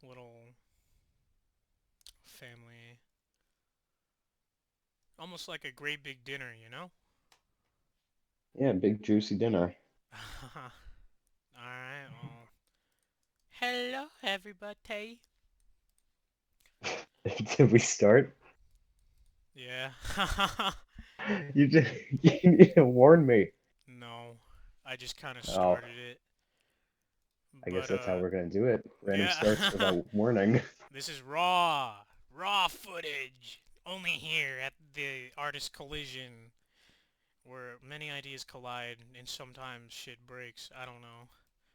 little family, almost like a great big dinner, you know? Yeah, big juicy dinner. Alright, well. Hello, everybody. Did we start? Yeah. You just you need to warn me. No, I just kind of Oh, started it. I guess But, that's how we're gonna do it. Random yeah. starts without warning. This is raw. Raw footage. Only here at the Artist Collision, where many ideas collide and sometimes shit breaks. I don't know.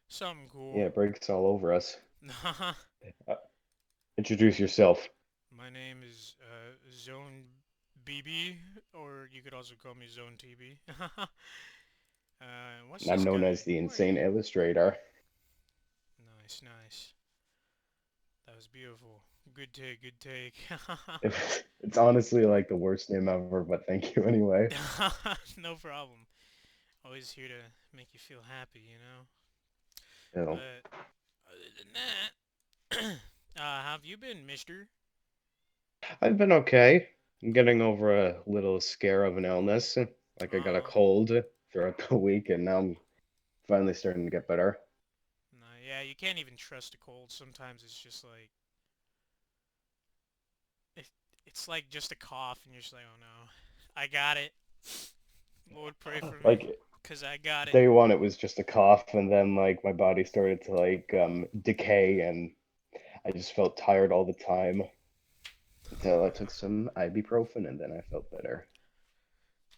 Something cool. Yeah, it breaks all over us. Uh, Introduce yourself. My name is Zone BB, or you could also call me Zone TB. What's I'm this known guy? as the Who are you? Insane Illustrator. Nice, nice. That was beautiful. Good take, good take. It's honestly like the worst name ever, but thank you anyway. No problem. Always here to make you feel happy, you know? You know, But other than that, how have you been, mister? I've been okay. I'm getting over a little scare of an illness. Like I got a Uh, cold throughout the week, and now I'm finally starting to get better. no, yeah, you can't even trust a cold. Sometimes it's just like, it, it's like just a cough, and you're just like, oh no, I got it. Lord, pray for me, Like 'cause I got it. day one, it was just a cough, and then like my body started to like decay, and I just felt tired all the time until I took Yeah. some ibuprofen, and then I felt better.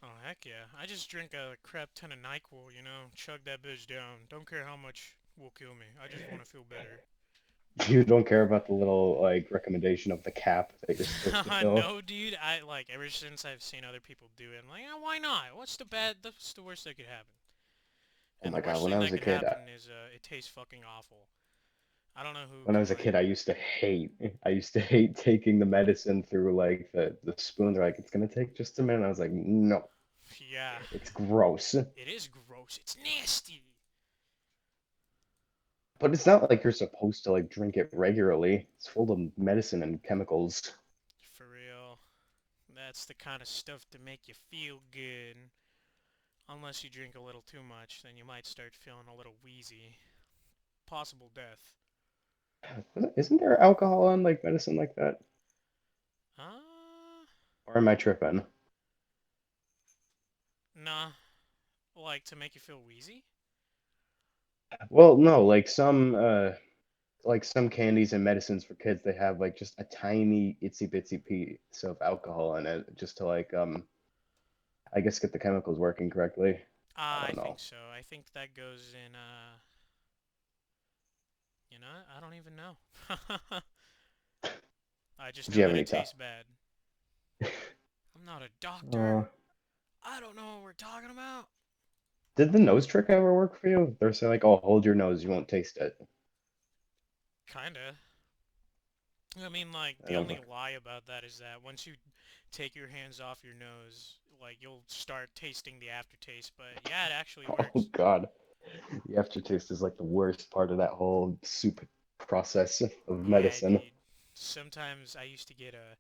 Oh, heck yeah. I just drink a crap ton of NyQuil, you know? Chug that bitch down. Don't care how much will kill me. I just want to feel better. You don't care about the little like recommendation of the cap that you're supposed to fill. No, dude. I like ever since I've seen other people do it. I'm like, why not? What's the worst that could happen? Oh And the my God, worst when I thing was that a could kid, happen is it tastes fucking awful. I don't know who when I can was a kid, like. I used to hate taking the medicine through like the spoon. They're like, it's gonna take just a minute. I was like, no, Yeah, it's gross. it is gross. It's nasty. But it's not like you're supposed to like drink it regularly. It's full of medicine and chemicals. For real. That's the kind of stuff to make you feel good. Unless you drink a little too much, then you might start feeling a little wheezy. Possible death. Isn't there alcohol in like medicine like that? Uh, Or am I tripping? nah. Like to make you feel wheezy? Well, no, like some candies and medicines for kids, they have like just a tiny itsy bitsy piece of alcohol in it just to like I guess get the chemicals working correctly. I I don't think know. so. I think that goes in, you know, I don't even know. I just Did you know have that any it time? tastes bad. I'm not a doctor. Uh, I don't know what we're talking about. did the nose trick ever work for you? They're saying like, oh, hold your nose, you won't taste it. Kinda. I mean, like, And the I'm only like, lie about that is that once you take your hands off your nose, like, you'll start tasting the aftertaste. But yeah, it actually oh works. God, the aftertaste is like the worst part of that whole soup process of Yeah, medicine. dude. Sometimes I used to get a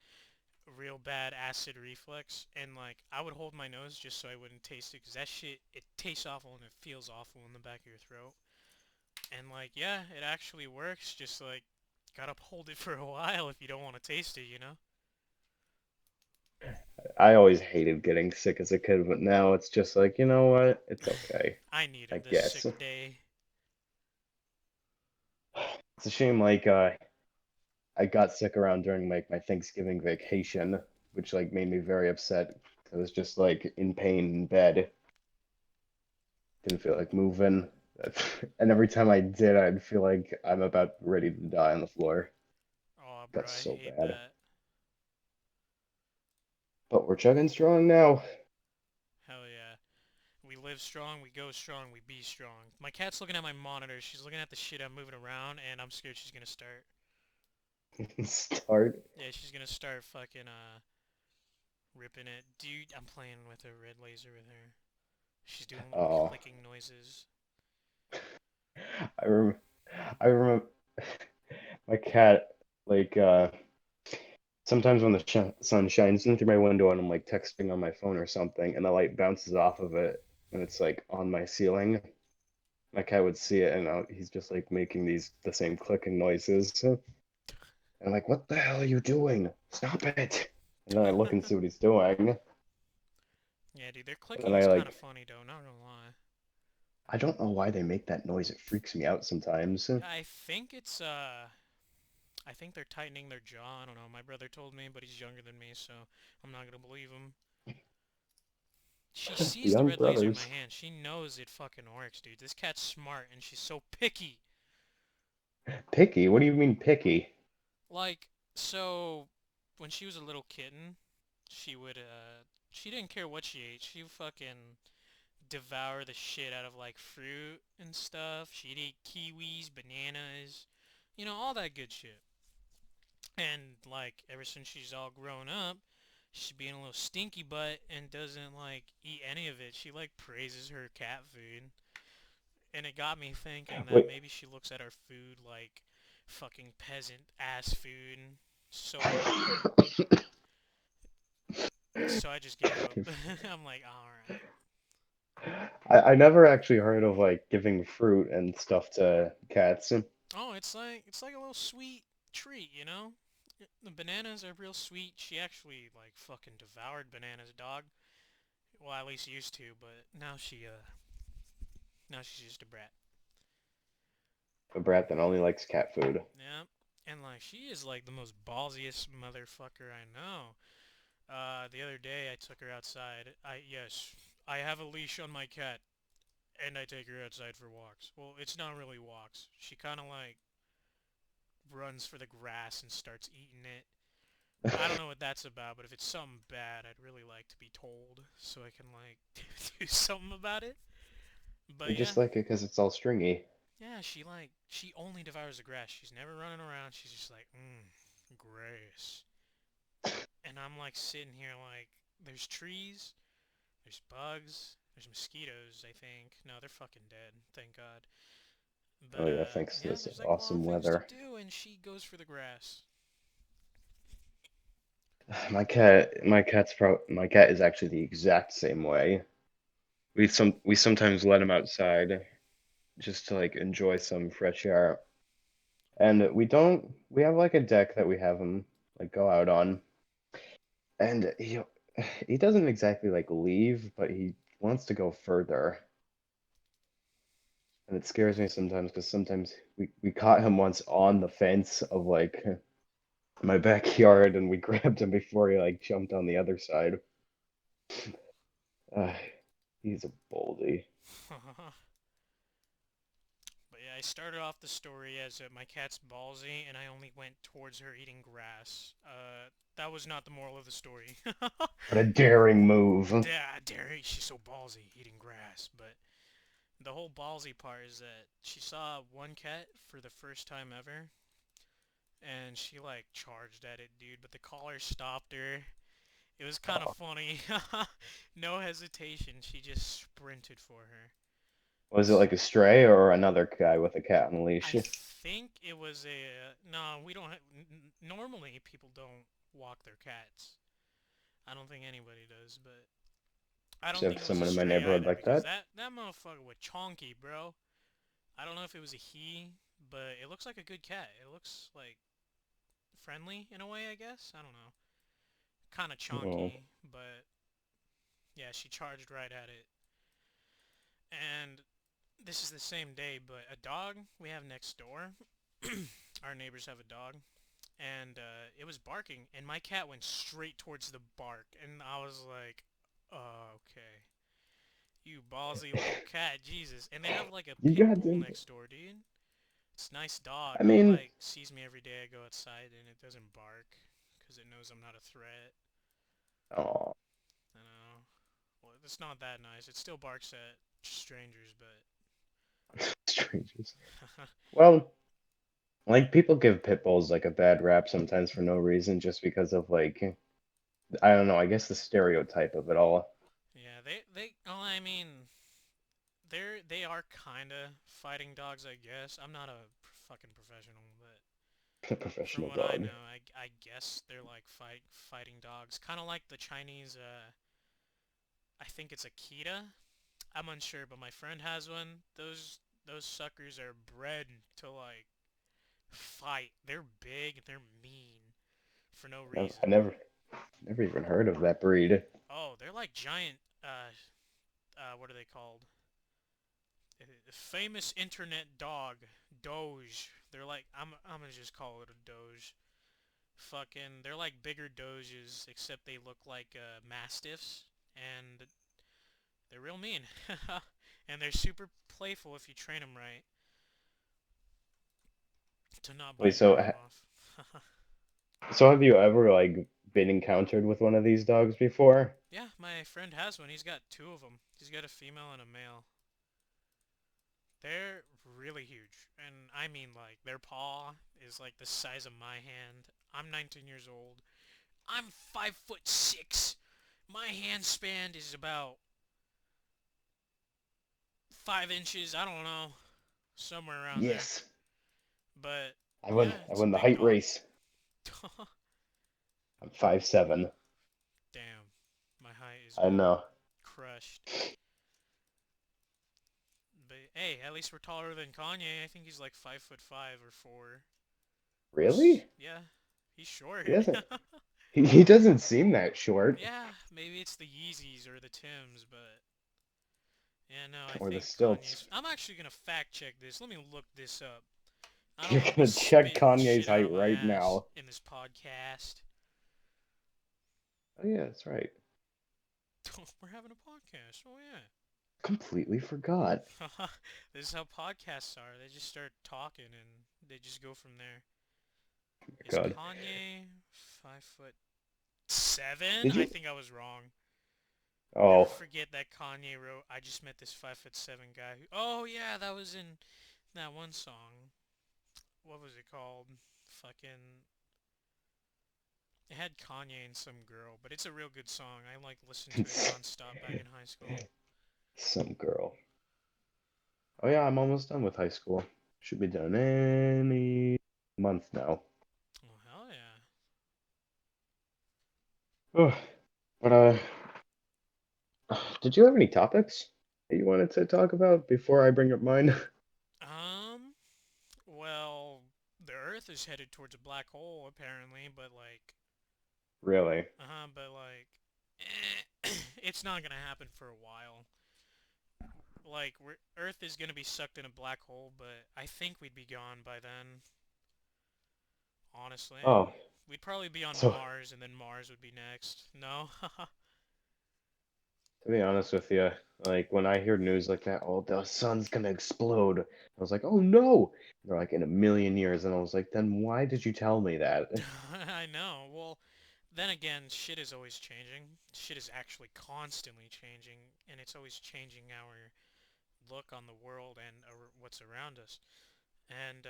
real bad acid reflux, and like I would hold my nose just so I wouldn't taste it, cause that shit it tastes awful and it feels awful in the back of your throat. And like, yeah, it actually works. Just like gotta hold it for a while if you don't want to taste it, you know? I always hated getting sick as a kid, but now it's just like, you know what? It's okay, I I needed this sick guess. day. It's a shame, like, I got sick around during like my Thanksgiving vacation, which like made me very upset. I was just like in pain in bed, didn't feel like moving. And every time I did, I'd feel like I'm about ready to die on the floor. Oh, bro, Got I so hate bad. that. But we're chugging strong now. Hell yeah. We live strong, we go strong, we be strong. My cat's looking at my monitor. She's looking at the shit I'm moving around, and I'm scared she's gonna start. Start. Yeah, she's gonna start fucking ripping it. Dude, I'm playing with a red laser with her. She's doing little Oh, clicking noises. I rem I remember my cat, like, sometimes when the sun shines in through my window and I'm like texting on my phone or something, and the light bounces off of it, and it's like on my ceiling, my cat would see it, and he's just like making the same clicking noises. And I'm like, what the hell are you doing? Stop it! And then I look and see what he's doing, Yeah, dude, their and then clicking I is kind of like, funny though, not gonna lie. I don't know why they make that noise. It freaks me out sometimes. I think it's I think they're tightening their jaw. I don't know. My brother told me, but he's younger than me, so I'm not gonna believe him. She sees the Young red laser in my brothers. hand. She knows it fucking works, dude. This cat's smart, and she's so picky. Picky? What do you mean picky? Like, so when she was a little kitten, she didn't care what she ate. She fucking devour the shit out of like fruit and stuff. She'd eat kiwis, bananas, all that good shit. And like ever since she's all grown up, she's being a little stinky butt and doesn't like eat any of it. She like praises her cat food. And it got me thinking that Wait. maybe she looks at our food like fucking peasant ass food. So so I just gave up. I'm like, alright. I never actually heard of like giving fruit and stuff to cats. Oh, it's like a little sweet treat, you know? The bananas are real sweet. She actually like fucking devoured bananas, dog. Well, at least used to, but now she's just a brat. A brat that only likes cat food. Yeah. And like she is like the most ballsiest motherfucker I know. The other day I took her outside. I have a leash on my cat and I take her outside for walks. Well, it's not really walks. She kind of like runs for the grass and starts eating it. I don't know what that's about, but if it's something bad, I'd really like to be told so I can like do something about it. You But yeah, just like it because it's all stringy. yeah, she only devours the grass. She's never running around. She's just like, grass. And I'm like sitting here like, there's trees, there's bugs, there's mosquitoes. I think no, they're fucking dead. Thank God. Oh But yeah, thanks to yeah, this there's like a lot of awesome things to weather. do, and she goes for the grass. My cat is actually the exact same way. We sometimes let him outside just to like enjoy some fresh air. And we have like a deck that we have him like go out on. And he doesn't exactly like leave, but he wants to go further. And it scares me sometimes because sometimes we caught him once on the fence of like my backyard and we grabbed him before he like jumped on the other side. Uh, he's a boldy. But yeah, I started off the story as my cat's ballsy, and I only went towards her eating grass. That was not the moral of the story. What a daring move. Yeah, Derry, she's so ballsy eating grass. But the whole ballsy part is that she saw one cat for the first time ever, and she like charged at it, dude. But the collar stopped her. It was kind of Oh, funny. No hesitation. She just sprinted for her. was it like a stray or another guy with a cat on a leash? I think it was a no. We don't. Normally, people don't walk their cats. I don't think anybody does, but I Just don't have think it was a someone in my stray neighborhood either like because that. that motherfucker was chonky, bro. I don't know if it was a he, but it looks like a good cat. It looks like friendly in a way, I guess. I don't know. Kind of Oh, chonky, but yeah, she charged right at it. And this is the same day, but a dog we have next door. Our neighbors have a dog, and it was barking, and my cat went straight towards the bark, and I was like, okay, you ballsy little cat, Jesus. And they have like a you pit got bull to. next door, dude. It's a nice dog. I It mean, like sees me every day I go outside, and it doesn't bark because it knows I'm not a threat. oh, I know. Well, it's not that nice. It still barks at strangers, but strangers. Well, like people give pit bulls like a bad rap sometimes for no reason, just because of like I don't know. I guess the stereotype of it all. yeah, they. Oh, I mean, they are kinda fighting dogs, I guess. I'm not a fucking professional, but A From professional what I dog. know, I guess they're like fighting dogs, kind of like the Chinese. I think it's Akita. I'm unsure, but my friend has one. Those suckers are bred to like fight. They're big. They're mean for no I reason. never even heard of that breed. Oh, they're like giant. What are they called? Famous internet dog, Doge. They're like I'm gonna just call it a Doge. Fucking, they're like bigger Doges, except they look like Mastiffs, and they're real mean. And they're super playful if you train them right to not Wait, bite your arm off. so have you ever like been encountered with one of these dogs before? Yeah, my friend has one. He's got two of them. He's got a female and a male. They're really huge, and I mean like their paw is like the size of my hand. I'm 19 years old. I'm 5'6". My hand span is about 5 inches. I don't know, somewhere around there. Yes. But I won. yeah, I it's a won the big height dog. race. I'm 5'7". Damn, my height is I getting know. crushed. But hey, at least we're taller than Kanye. I think he's like 5'5" or 4. Really? Yeah, he's short. He doesn't. He doesn't seem that short. Yeah, maybe it's the Yeezys or the Tims, but yeah, no, I Or the think stilts. Kanye's. I'm actually gonna fact check this. Let me look this up. I don't You're want to be gonna check spitting Kanye's shit out height of my right ass now. in this podcast. Oh yeah, that's right. We're having a podcast. Oh Completely forgot. yeah. This is how podcasts are. They just start talking and they just go from there. Is God. Kanye 5'7"? Did I you? think I was wrong. Never Oh, forget that Kanye wrote, "I just met this 5'7" guy." Oh yeah, that was in that one song. What was it called? Fucking. It had Kanye and some girl, but it's a real good song. I like listened to it nonstop back in high school. some girl. Oh yeah, I'm almost done with high school. Should be done any month now. Oh hell yeah. Oh, but did you have any topics that you wanted to talk about before I bring up mine? Um. Well, the Earth is headed towards a black hole apparently, but like, Really? it's not gonna happen for a while. Like, Earth is gonna be sucked in a black hole, but I think we'd be gone by then. Honestly, Oh, we'd probably be on so Mars, and then Mars would be next. No? to be honest with you, like when I hear news like that, oh, the sun's gonna explode. I was like, oh no! They're like in a million years, and I was like, then why did you tell me that? I know. Well, then again, shit is always changing. Shit is actually constantly changing, and it's always changing our look on the world and what's around us. And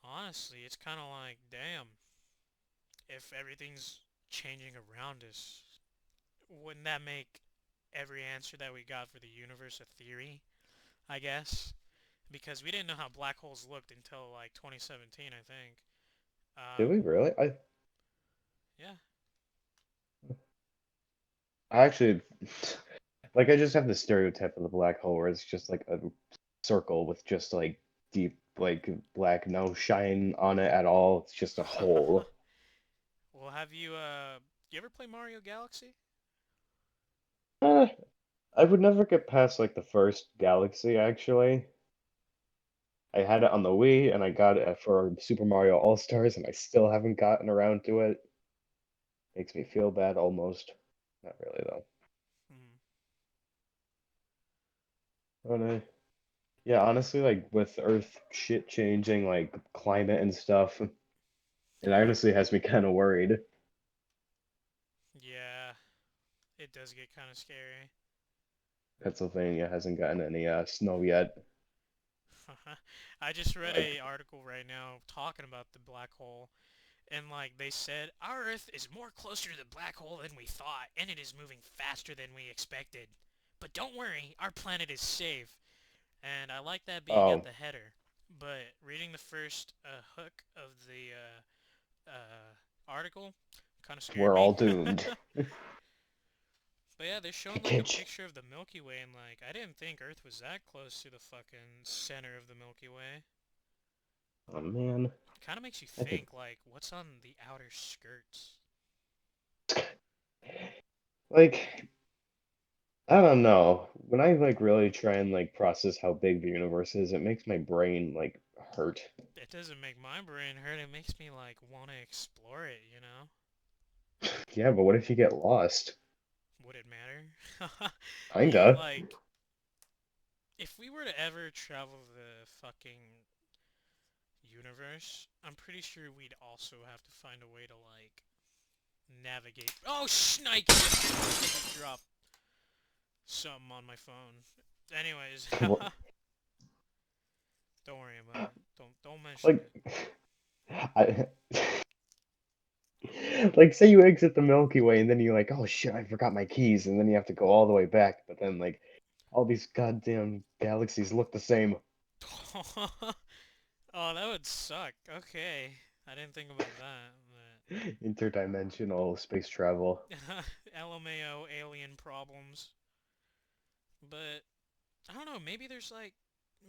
honestly, it's kind of like, damn, if everything's changing around us, wouldn't that make every answer that we got for the universe a theory? I guess because we didn't know how black holes looked until like 2017, I think. Did Um, we really? yeah. I actually, like, I just have the stereotype of the black hole where it's just like a circle with just like deep, like black, no shine on it at all. It's just a hole. Well, you ever play Mario Galaxy? Uh, I would never get past like the first Galaxy, actually. I had it on the Wii and I got it for Super Mario All-Stars and I still haven't gotten around to it. Makes me feel bad almost. Not really though. Hmm. But yeah, honestly, like with Earth shit changing, like climate and stuff, it Yeah. honestly has me kind of worried. Yeah. It does get kind of scary. Pennsylvania hasn't gotten any snow yet. I just read Like, a article right now talking about the black hole, and like they said, our Earth is more closer to the black hole than we thought, and it is moving faster than we expected. But don't worry, our planet is safe. And I like that being at oh, the header. But reading the first hook of article. Kind of scared We're me. all doomed. But yeah, they're showing like a Kitch. picture of the Milky Way, and like I didn't think Earth was that close to the fucking center of the Milky Way. Oh man. Kind of makes you I think think like, what's on the outer skirts? like I don't know. When I like really try and like process how big the universe is, it makes my brain like hurt. It doesn't make my brain hurt. It makes me like want to explore it. You know? Yeah, but what if you get lost? Would it matter? You'd Kinda. like, if we were to ever travel the fucking universe, I'm pretty sure we'd also have to find a way to like navigate. Oh, shnikes! I just dropped something on my phone. Anyways, What- don't worry about it. Don't mention Like it. I like say you exit the Milky Way and then you're like, oh shit, I forgot my keys, and then you have to go all the way back, but then like all these goddamn galaxies look the same. Oh, that would suck. Okay, I didn't think about that. Interdimensional space travel. But LMAO alien problems. But I don't know. Maybe there's like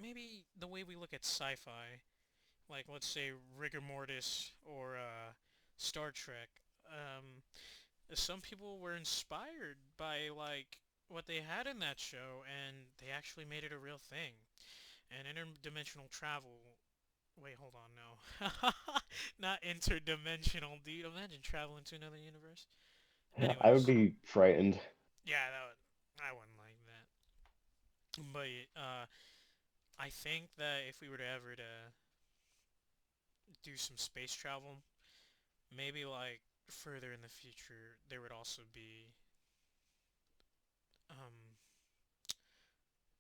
maybe the way we look at sci-fi, like let's say rigor mortis or Star Trek. Um, some people were inspired by like what they had in that show, and they actually made it a real thing. And interdimensional travel. Wait, hold on, no. Not interdimensional, dude. Imagine traveling to another universe. I would Anyways, be frightened. yeah, I wouldn't like that. But I think that if we were to ever to do some space travel, maybe like further in the future, there would also be um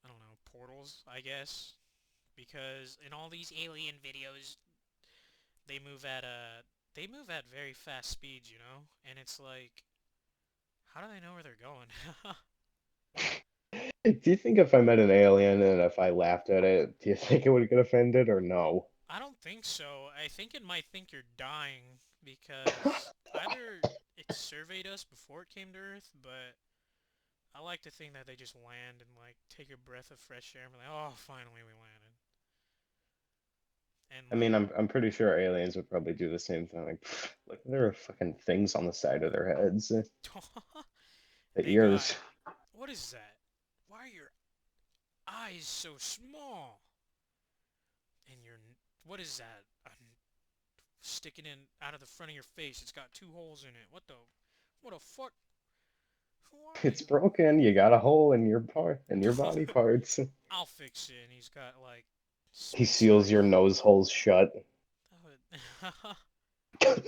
I don't know, portals, I guess, because in all these alien videos, they move at very fast speeds, you know? And it's like, how do they know where they're going? Do you think if I met an alien and if I laughed at it, do you think it would get offended or no? I don't think so. I think it might think you're dying because either it surveyed us before it came to Earth, but I like to think that they just land and like take a breath of fresh air and be like, oh, finally we landed. And I mean, like, I'm pretty sure aliens would probably do the same thing. Like, look, there are fucking things on the side of their heads, the they got, ears. what is that? Why are your eyes so small? And your, what is that? Sticking in out of the front of your face. It's got two holes in it. What the fuck? Who are It's you? broken. You got a hole in your part in your body parts. I'll fix it. And he's got like He space seals your knife. nose holes shut. That would,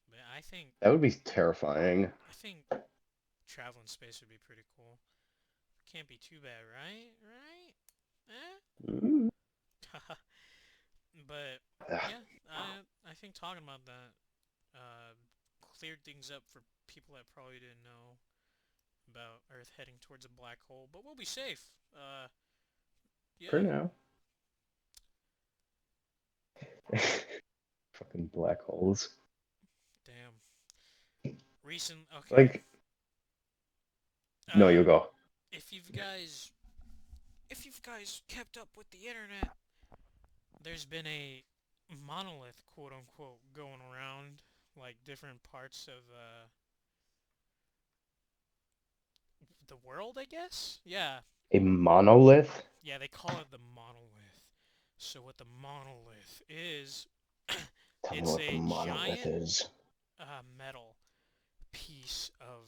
but That would be terrifying. I think travel in space would be pretty cool. Can't be too bad, right? Right? Mm. Eh? But yeah, I think talking about that uh, cleared things up for people that probably didn't know about Earth heading towards a black hole. But we'll be safe. For Yeah. now. Fucking black holes. Damn. Okay. Like, no, you Uh, go. if you've guys, if you've guys kept up with the internet, there's been a monolith, quote unquote, going around like different parts of the world, I guess. Yeah, A monolith? yeah, they call it the monolith. So what the monolith is, Tell me it's what the a monolith giant is. metal piece of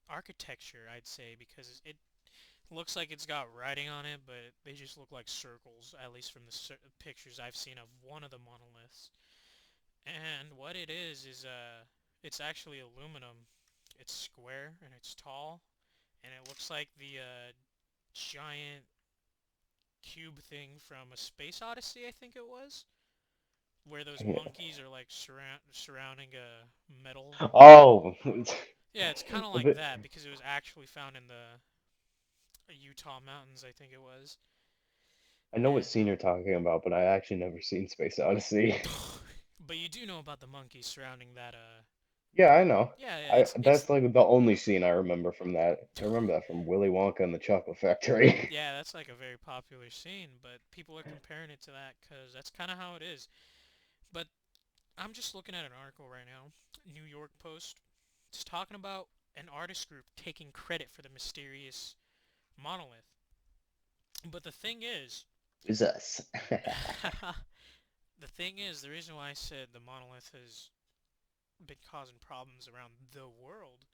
architecture, I'd say, because it looks like it's got writing on it, but they just look like circles, at least from the pictures I've seen of one of the monoliths. And what it is it's actually aluminum. It's square and it's tall, and it looks like the giant cube thing from a Space Odyssey, I think it was, where those Yeah. monkeys are like surrounding a metal. Oh, Yeah, it's kind of like the- that because it was actually found in the Utah mountains, I think it was. I know what And scene you're talking about, but I actually never seen Space Odyssey. But you do know about the monkeys surrounding that. Yeah, I know. Yeah, yeah. I It's that's like the only scene I remember from that. I remember that from Willy Wonka and the Chocolate Factory. yeah, that's like a very popular scene. But people are comparing it to that because that's kind of how it is. But I'm just looking at an article right now, New York Post. It's talking about an artist group taking credit for the mysterious monolith. But the thing is, It's us. the thing is, the reason why I said the monolith has been causing problems around the world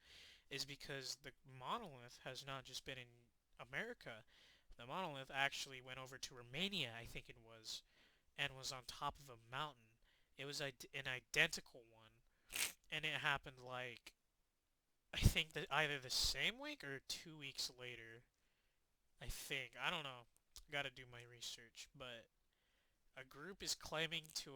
is because the monolith has not just been in America. The monolith actually went over to Romania, I think it was, and was on top of a mountain. It was an identical one, and it happened like I think that either the same week or 2 weeks later. I think I don't know. Got to do my research, but a group is claiming to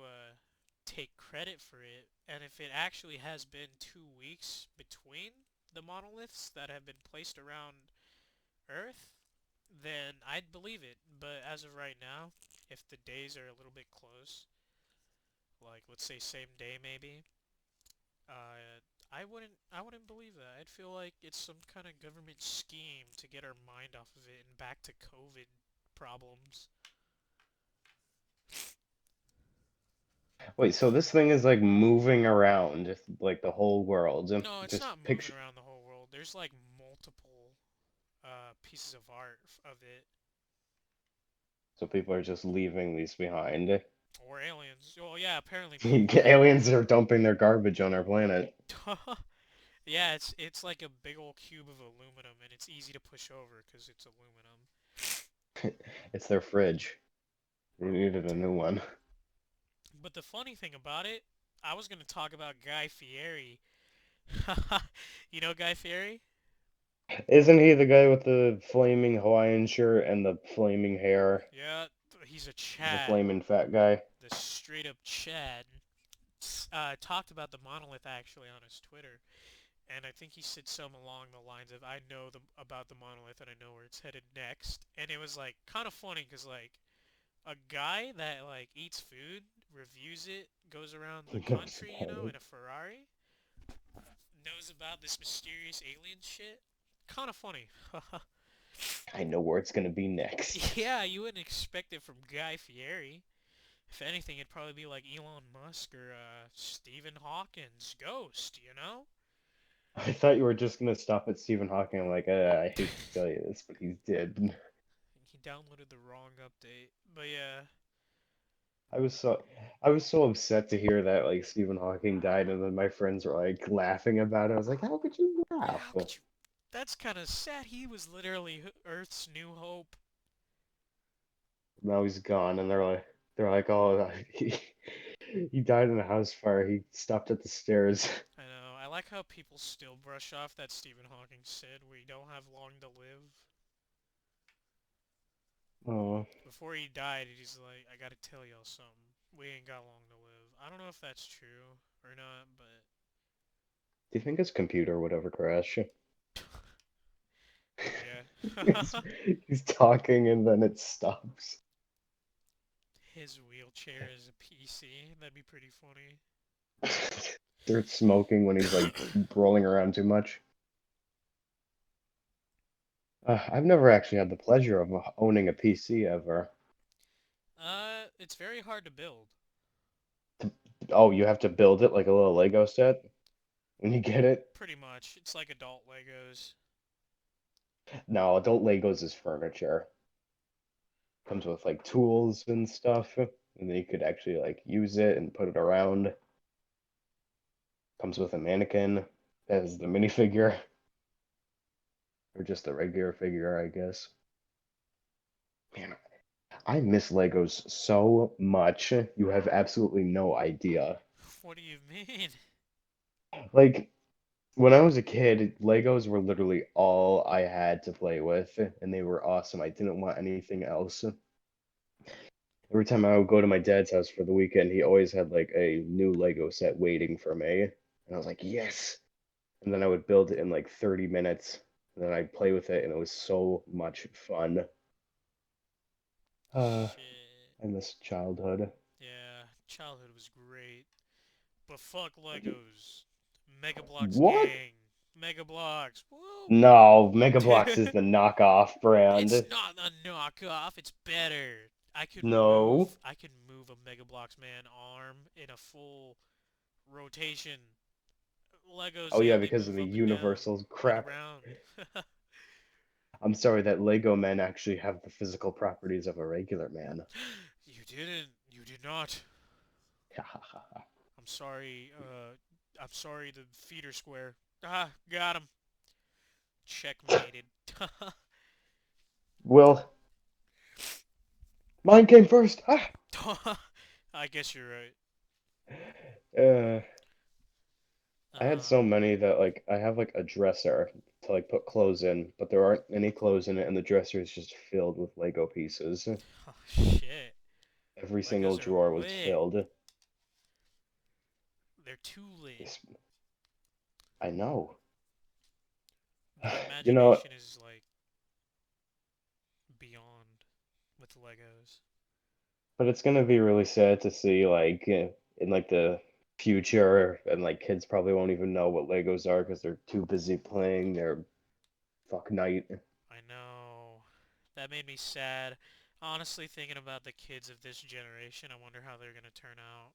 take credit for it, and if it actually has been 2 weeks between the monoliths that have been placed around Earth, then I'd believe it. But as of right now, if the days are a little bit close, like let's say same day maybe, I wouldn't believe that. I'd feel like it's some kind of government scheme to get our mind off of it and back to COVID problems. Wait, so this thing is like moving around like the whole world. No, it's Just not moving picture. around the whole world. There's like multiple pieces of art of it, So people are just leaving these behind. or aliens. Well, yeah, apparently people are. Aliens are dumping their garbage on our planet. Yeah, it's like a big old cube of aluminum, and it's easy to push over because it's aluminum. It's their fridge. They needed a new one. But the funny thing about it, I was gonna talk about Guy Fieri. You know Guy Fieri? Isn't he the guy with the flaming Hawaiian shirt and the flaming hair? Yeah, he's a The Chad, flaming fat guy? the straight up Chad. Talked about the monolith actually on his Twitter, and I think he said something along the lines of, "I know about the monolith and I know where it's headed next." And it was like kind of funny because like a guy that like eats food, reviews it, goes around the He goes country, about in it. a Ferrari, knows about this mysterious alien shit. Kind of funny. I know where it's gonna be next. Yeah, you wouldn't expect it from Guy Fieri. If anything, it'd probably be like Elon Musk or Stephen Hawking's Ghost, you know? I thought you were just gonna stop at Stephen Hawking. I'm like, I hate to tell you this, but he's dead. He downloaded the wrong update. But yeah. I was so I was so upset to hear that like Stephen Hawking died, and then my friends were like laughing about it. I was like, how could you Yeah, laugh? how could you? That's kind of sad. He was literally Earth's new hope. Now he's gone, and they're like, oh, he died in a house fire. He stopped at the stairs. I know. I like how people still brush off that Stephen Hawking said we don't have long to live. Oh, Before he died, he's like, I gotta tell y'all something. We ain't got long to live. I don't know if that's true or not, but do you think his computer would ever crash? he's, yeah. he's talking and then it stops. His wheelchair is a PC. That'd be pretty funny. Starts smoking when he's like rolling around too much. I've never actually had the pleasure of owning a PC ever. It's very hard to build. Oh, you have to build it like a little Lego set when you get it? Pretty much. It's like adult Legos. No, adult Legos is furniture. Comes with like tools and stuff, and then you could actually like use it and put it around. Comes with a mannequin as the minifigure, or just the regular figure, I guess. Man, I miss Legos so much. You have absolutely no idea. What do you mean? Like when I was a kid, Legos were literally all I had to play with, and they were awesome. I didn't want anything else. Every time I would go to my dad's house for the weekend, he always had like a new Lego set waiting for me. And I was like, yes. And then I would build it in like 30 minutes. And then I'd play with it, and it was so much fun. Uh, Shit. I miss childhood. Yeah, childhood was great. But fuck Legos. Mega Bloks What? gang. Mega Bloks. Woo! No, Mega Bloks is the knockoff It's brand. not a knockoff. It's better. No. I could move a Mega Bloks man arm in a full rotation. Legos, Oh they yeah, only because of move the up and down, universal not crap. around. I'm sorry that Lego men actually have the physical properties of a regular man. You didn't. You did not. I'm sorry. I'm sorry. The feet are square. Ah, got him. Checkmated. Well, mine came first. Ah! I guess you're right. Uh, I had Uh, so many that like I have like a dresser to like put clothes in, but there aren't any clothes in it, and the dresser is just filled with Lego pieces. oh shit. Every single Legos are drawer was lit. filled. They're too lit. It's- I know. The You know, imagination is like beyond with Legos. but it's gonna be really sad to see like in like the future, and like kids probably won't even know what Legos are because they're too busy playing their fuck night. I know. That made me sad. Honestly, thinking about the kids of this generation, I wonder how they're gonna turn out.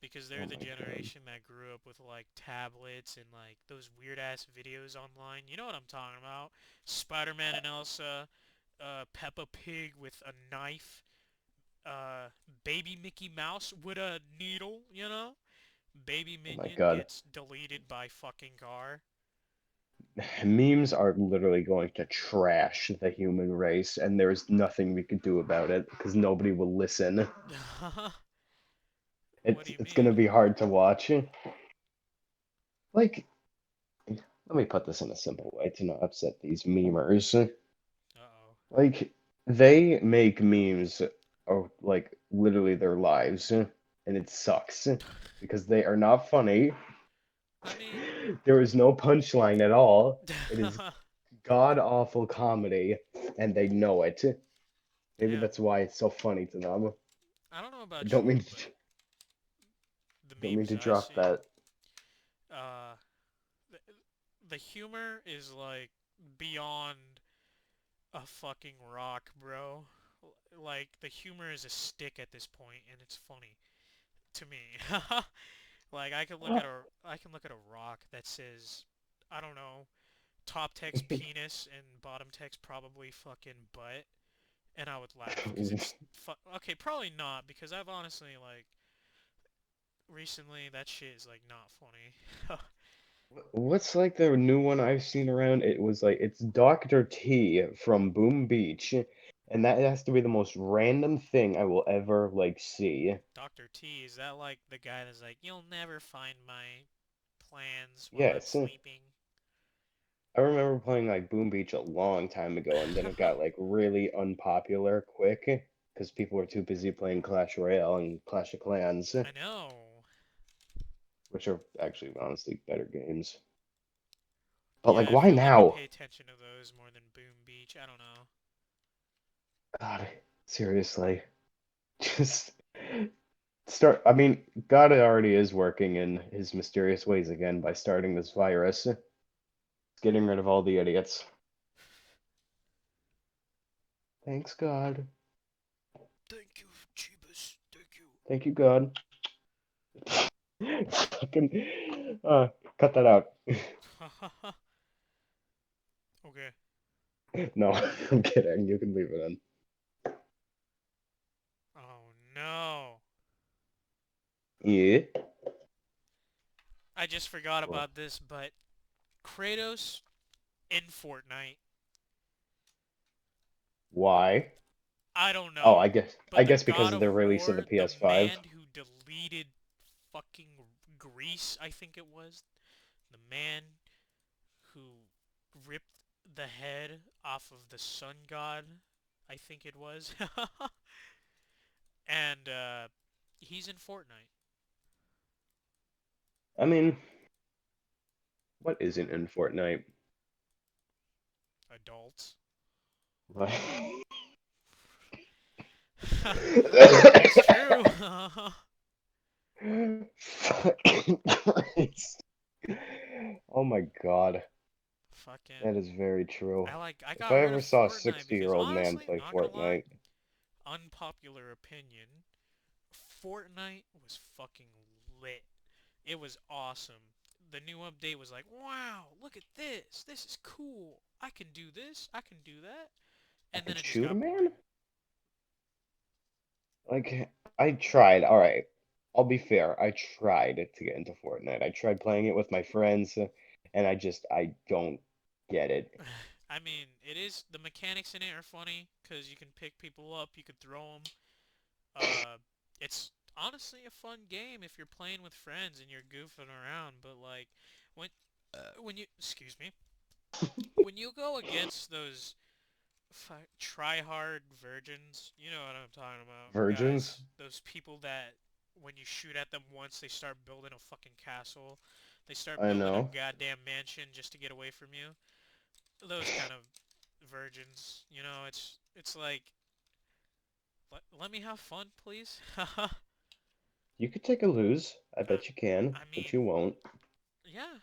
Because they're Oh the my God. generation that grew up with like tablets and like those weird ass videos online. You know what I'm talking about? Spider-Man and Elsa, Peppa Pig with a knife, baby Mickey Mouse with a needle, you know? Baby Oh my Minion God. gets deleted by fucking car. Memes are literally going to trash the human race, and there's nothing we could do about it because nobody will listen. What do It's you it's mean? gonna be hard to watch. Like, let me put this in a simple way to not upset these memers. Uh-oh. Like, they make memes or like literally their lives, and it sucks because they are not funny. I mean, There is no punchline at all. It is god awful comedy, and they know it. Maybe damn. that's why it's so funny to them. I don't know I about don't you, mean but to, the don't mean memes to I drop see, that. uh, the, the humor is like beyond a fucking rock, bro. Like the humor is a stick at this point, and it's funny to me. Like I can look at a rock that says, I don't know, top text penis and bottom text probably fucking butt, and I would laugh because it's okay. Probably not because I've honestly like recently that shit is like not funny. What's like the new one I've seen around? It was like it's Dr. T from Boom Beach, and that has to be the most random thing I will ever like see. Dr. T, is that like the guy that's like, you'll never find my plans while I'm Yes, sleeping? I remember playing like Boom Beach a long time ago, and then it got like really unpopular quick because people were too busy playing Clash Royale and Clash of Clans, I know. which are actually honestly better games. But Yeah, like, I why feel like you now? pay attention to those more than Boom Beach. I don't know. God, seriously, just start. I mean, God already is working in his mysterious ways again by starting this virus. It's getting rid of all the idiots. Thanks, God. Thank you, Jeebus. Thank you. Thank you, God. Fucking, cut that out. Okay. No, I'm kidding. You can leave it in. Oh no. Yeah. I just forgot Well, about this, but Kratos in Fortnite. why? I don't Oh, know. I But the guess God because of the of release of the War, the PS5. man who deleted fucking Greece, I think it was. The man who ripped the head off of the sun god, I think it was. And he's in Fortnite. I mean, what isn't in Fortnite? Adults. What? It's true. Fucking Christ. Oh my God. Fucking, That is very true. I If got I rid ever of saw a Fortnite because 60-year-old man honestly, play not gonna lie, Fortnite, unpopular opinion, Fortnite was fucking lit. It was awesome. The new update was like, wow, look at this. This is cool. I can do this. I can do that. I And then could it just shoot a got man? boring. Like, I tried. All right. I'll be fair. I tried to get into Fortnite. I tried playing it with my friends, and I don't get it. I mean, it is the mechanics in it are funny because you can pick people up, you could throw them. It's honestly a fun game if you're playing with friends and you're goofing around. But like when you excuse me, when you go against those try-hard virgins, you know what I'm talking about, Virgins? guys. Those people that when you shoot at them once, they start building a fucking castle. They start I building a know. goddamn mansion just to get away from you. Those kind of virgins, it's like let me have fun, please. You could take a lose. I uh, bet you can, I but mean, you won't. yeah,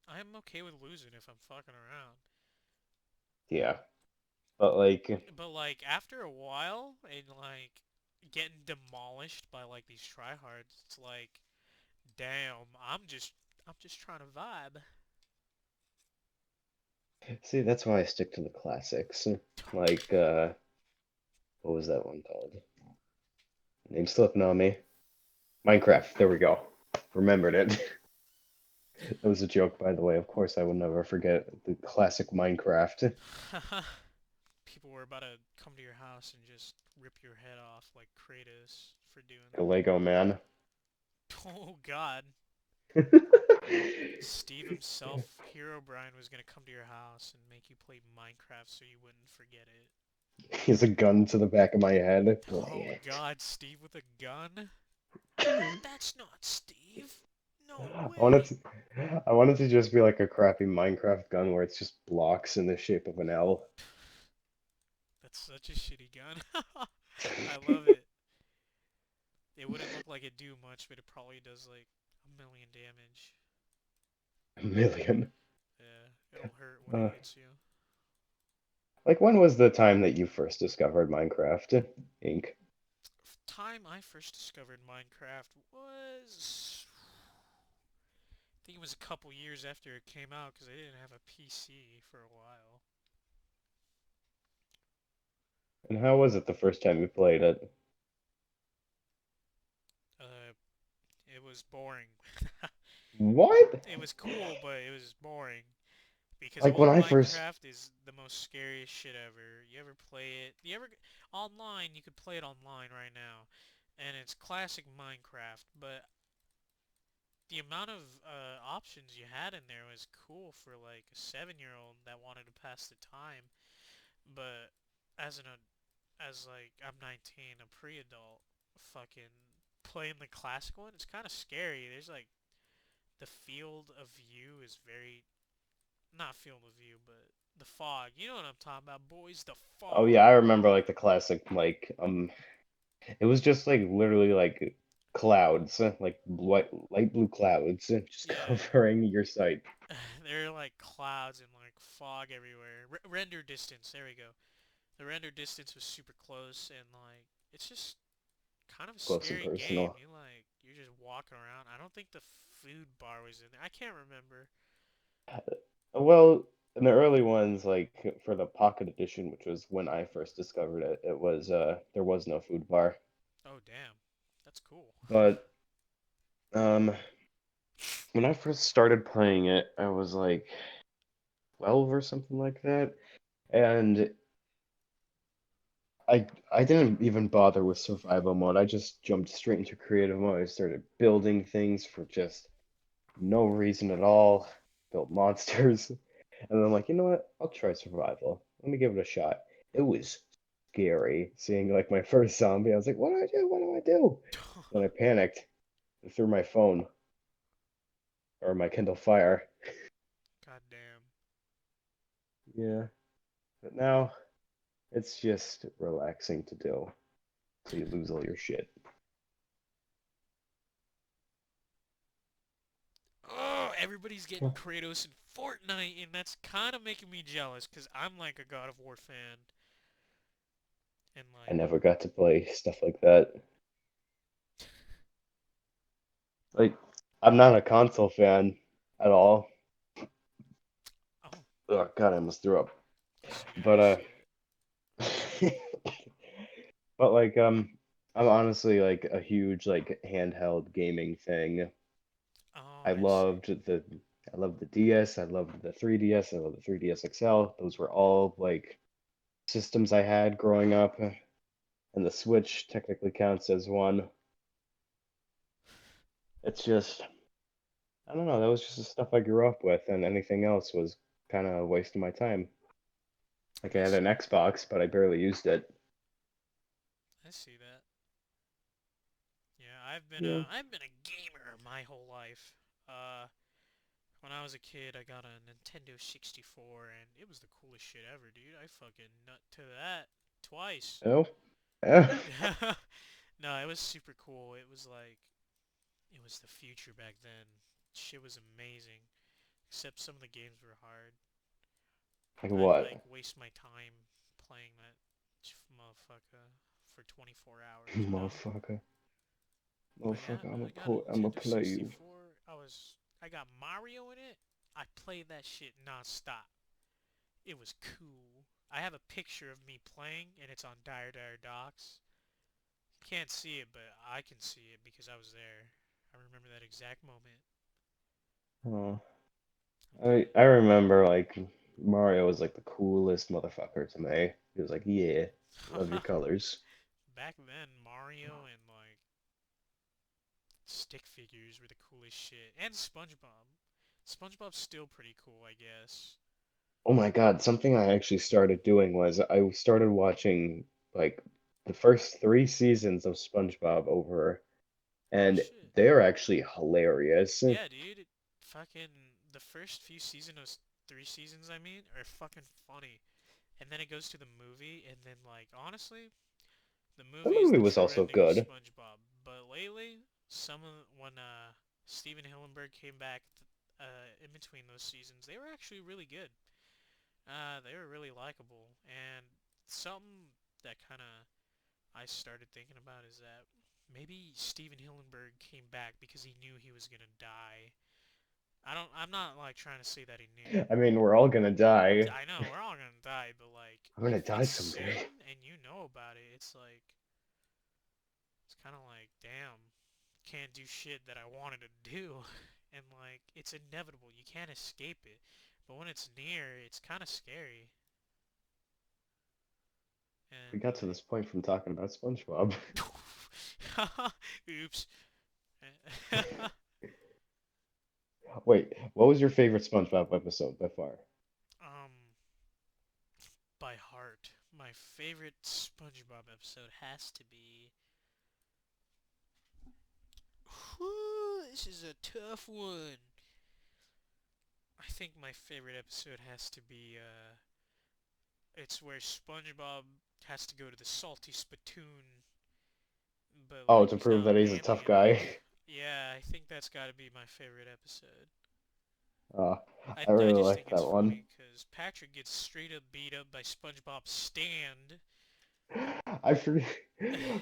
I'm okay with losing if I'm fucking around. Yeah. But like, But like after a while and like getting demolished by like these tryhards, it's like, damn, I'm just trying to vibe. see, that's why I stick to the classics. Like, what was that one called? Name slipping on me. Minecraft. There we go. Remembered it. That was a joke, by the way. Of course, I will never forget the classic Minecraft. People were about to come to your house and just rip your head off like Kratos for doing The that. Lego Man. Oh God. Steve himself, Hero Brian, was gonna come to your house and make you play Minecraft so you wouldn't forget it. He's a gun to the back of my head. Oh God, Steve with a gun? That's not Steve. No I wanted way. to, I wanted to just be like a crappy Minecraft gun where it's just blocks in the shape of an L. That's such a shitty gun. I love it. It wouldn't look like it do much, but it probably does like a million damage. A million. Yeah, it'll hurt when it Uh, hits you. like when was the time that you first discovered Minecraft Inc? Time I first discovered Minecraft was, I think it was a couple years after it came out because I didn't have a PC for a while. And how was it the first time you played it? Uh, it was boring. What? It was cool, but it was boring. Because Like when old I first Minecraft is the most scariest shit ever. You ever play it? Online? You could play it online right now, and it's classic Minecraft. But the amount of options you had in there was cool for like a 7-year-old that wanted to pass the time. But as an as like I'm 19, a pre-adult, fucking playing the classic one, it's kind of scary. There's like the field of view is very not field of view, but the fog. You know what I'm talking about, boys? The Oh yeah, fog. I remember like the classic it was just like literally like clouds, like light blue clouds just Yeah. covering your sight. There are like clouds and like fog everywhere. Render distance. There we go. The render distance was super close, and like it's just kind of a Close and scary game. personal. You're just walking around. I don't think the food bar was in there. I can't remember. Well, in the early ones, like for the Pocket Edition, which was when I first discovered it, it was there was no food bar. Oh damn, that's cool. But um when I first started playing it, I was like 12 or something like that. And I didn't even bother with survival mode. I just jumped straight into creative mode. I started building things for just no reason at all. Built monsters. And then I'm like, you know what? I'll try survival. Let me give it a shot. It was scary seeing like my first zombie. I was like, what do I do? What do I do? Then I panicked and threw my phone or my Kindle Fire. God damn. Yeah. But now it's just relaxing to do. So you lose all your shit. everybody's getting Kratos in Fortnite, and that's kind of making me jealous because I'm like a God of War fan, and I like, never got to play stuff like that. Like, I'm not a console fan at all. oh, Oh God, I almost threw up. some But good shit. but like I'm honestly like a huge like handheld gaming thing. Oh, I I see. loved the I loved the DS, I loved the 3DS, I loved the 3DS XL. Those were all like systems I had growing up, and the Switch technically counts as one. It's just I don't know, that was just the stuff I grew up with, and anything else was kind of a waste of my time. Like I I had an see. Xbox, but I barely used it. I see that. Yeah, Yeah. I've been a gamer my whole life. Uh, when I was a kid, I got a Nintendo 64, and it was the coolest shit ever, dude. I fucking nut to that twice. Oh? Yeah. No, it was super cool. It was the future back then. Shit was amazing. Except some of the games were hard. Like I'd like what? waste my time playing that motherfucker for 24 hours, you know? Motherfucker. But yeah, Motherfucker, man, I got a I'ma Nintendo play you. 64. I got Mario in it. I played that shit non-stop. It was cool. I have a picture of me playing, and it's on Dire Dire Docs. You can't see it, but I can see it because I was there. I remember that exact moment. Oh. I'm I remember like Mario was like the coolest motherfucker to me. He was like, yeah, love your playing. colors. Back then, Mario and like stick figures were the coolest shit. And SpongeBob. SpongeBob's still pretty cool, I guess. Oh my God, something I actually started doing was I started watching like the first three seasons of SpongeBob over, Oh and shit. they're actually hilarious. Yeah, dude. Fucking the first few seasons, those 3 seasons, I mean, are fucking funny. And then it goes to the movie, and then like honestly, the The movie is movie the was true also ending of good. SpongeBob. But lately, when Steven Hillenburg came back in between those seasons, they were actually really good. They were really likable, and something that kind of I started thinking about is that maybe Steven Hillenburg came back because he knew he was gonna die. I'm not like trying to say that he knew. I mean, we're all gonna die. I know we're all gonna die, but like I'm if gonna die it's someday. certain and you know about it, it's kind of like damn, can't do shit that I wanted to do, and like it's inevitable. You can't escape it. But when it's near, it's kind of scary. And We got to this point from talking about SpongeBob. like, oops. Wait, what was your favorite SpongeBob episode by far? um, by heart, my favorite SpongeBob episode has to be. Whew, this is a tough one. I think my favorite episode has to be it's where SpongeBob has to go to the salty spittoon, but Oh, like to he's prove not that he's a manly tough enough. guy. Yeah, I think that's got to be my favorite episode. Uh, I I really just like think it's that one. funny because Patrick gets straight up beat up by SpongeBob's stand. I forget,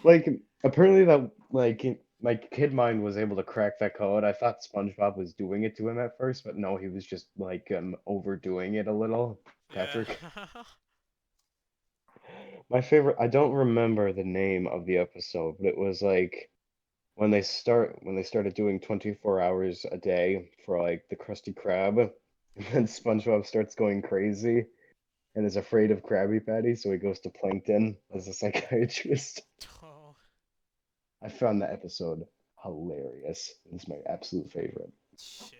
like, apparently that, like, my kid mind was able to crack that code. I thought SpongeBob was doing it to him at first, but no, he was just, like, overdoing it a little. Yeah. Patrick. My favorite, I don't remember the name of the episode, but it was like when they started doing 24 hours a day for like the Krusty Krab, and then SpongeBob starts going crazy and is afraid of Krabby Patty, so he goes to Plankton as a psychiatrist. Oh, I found that episode hilarious. It's my absolute favorite. shit.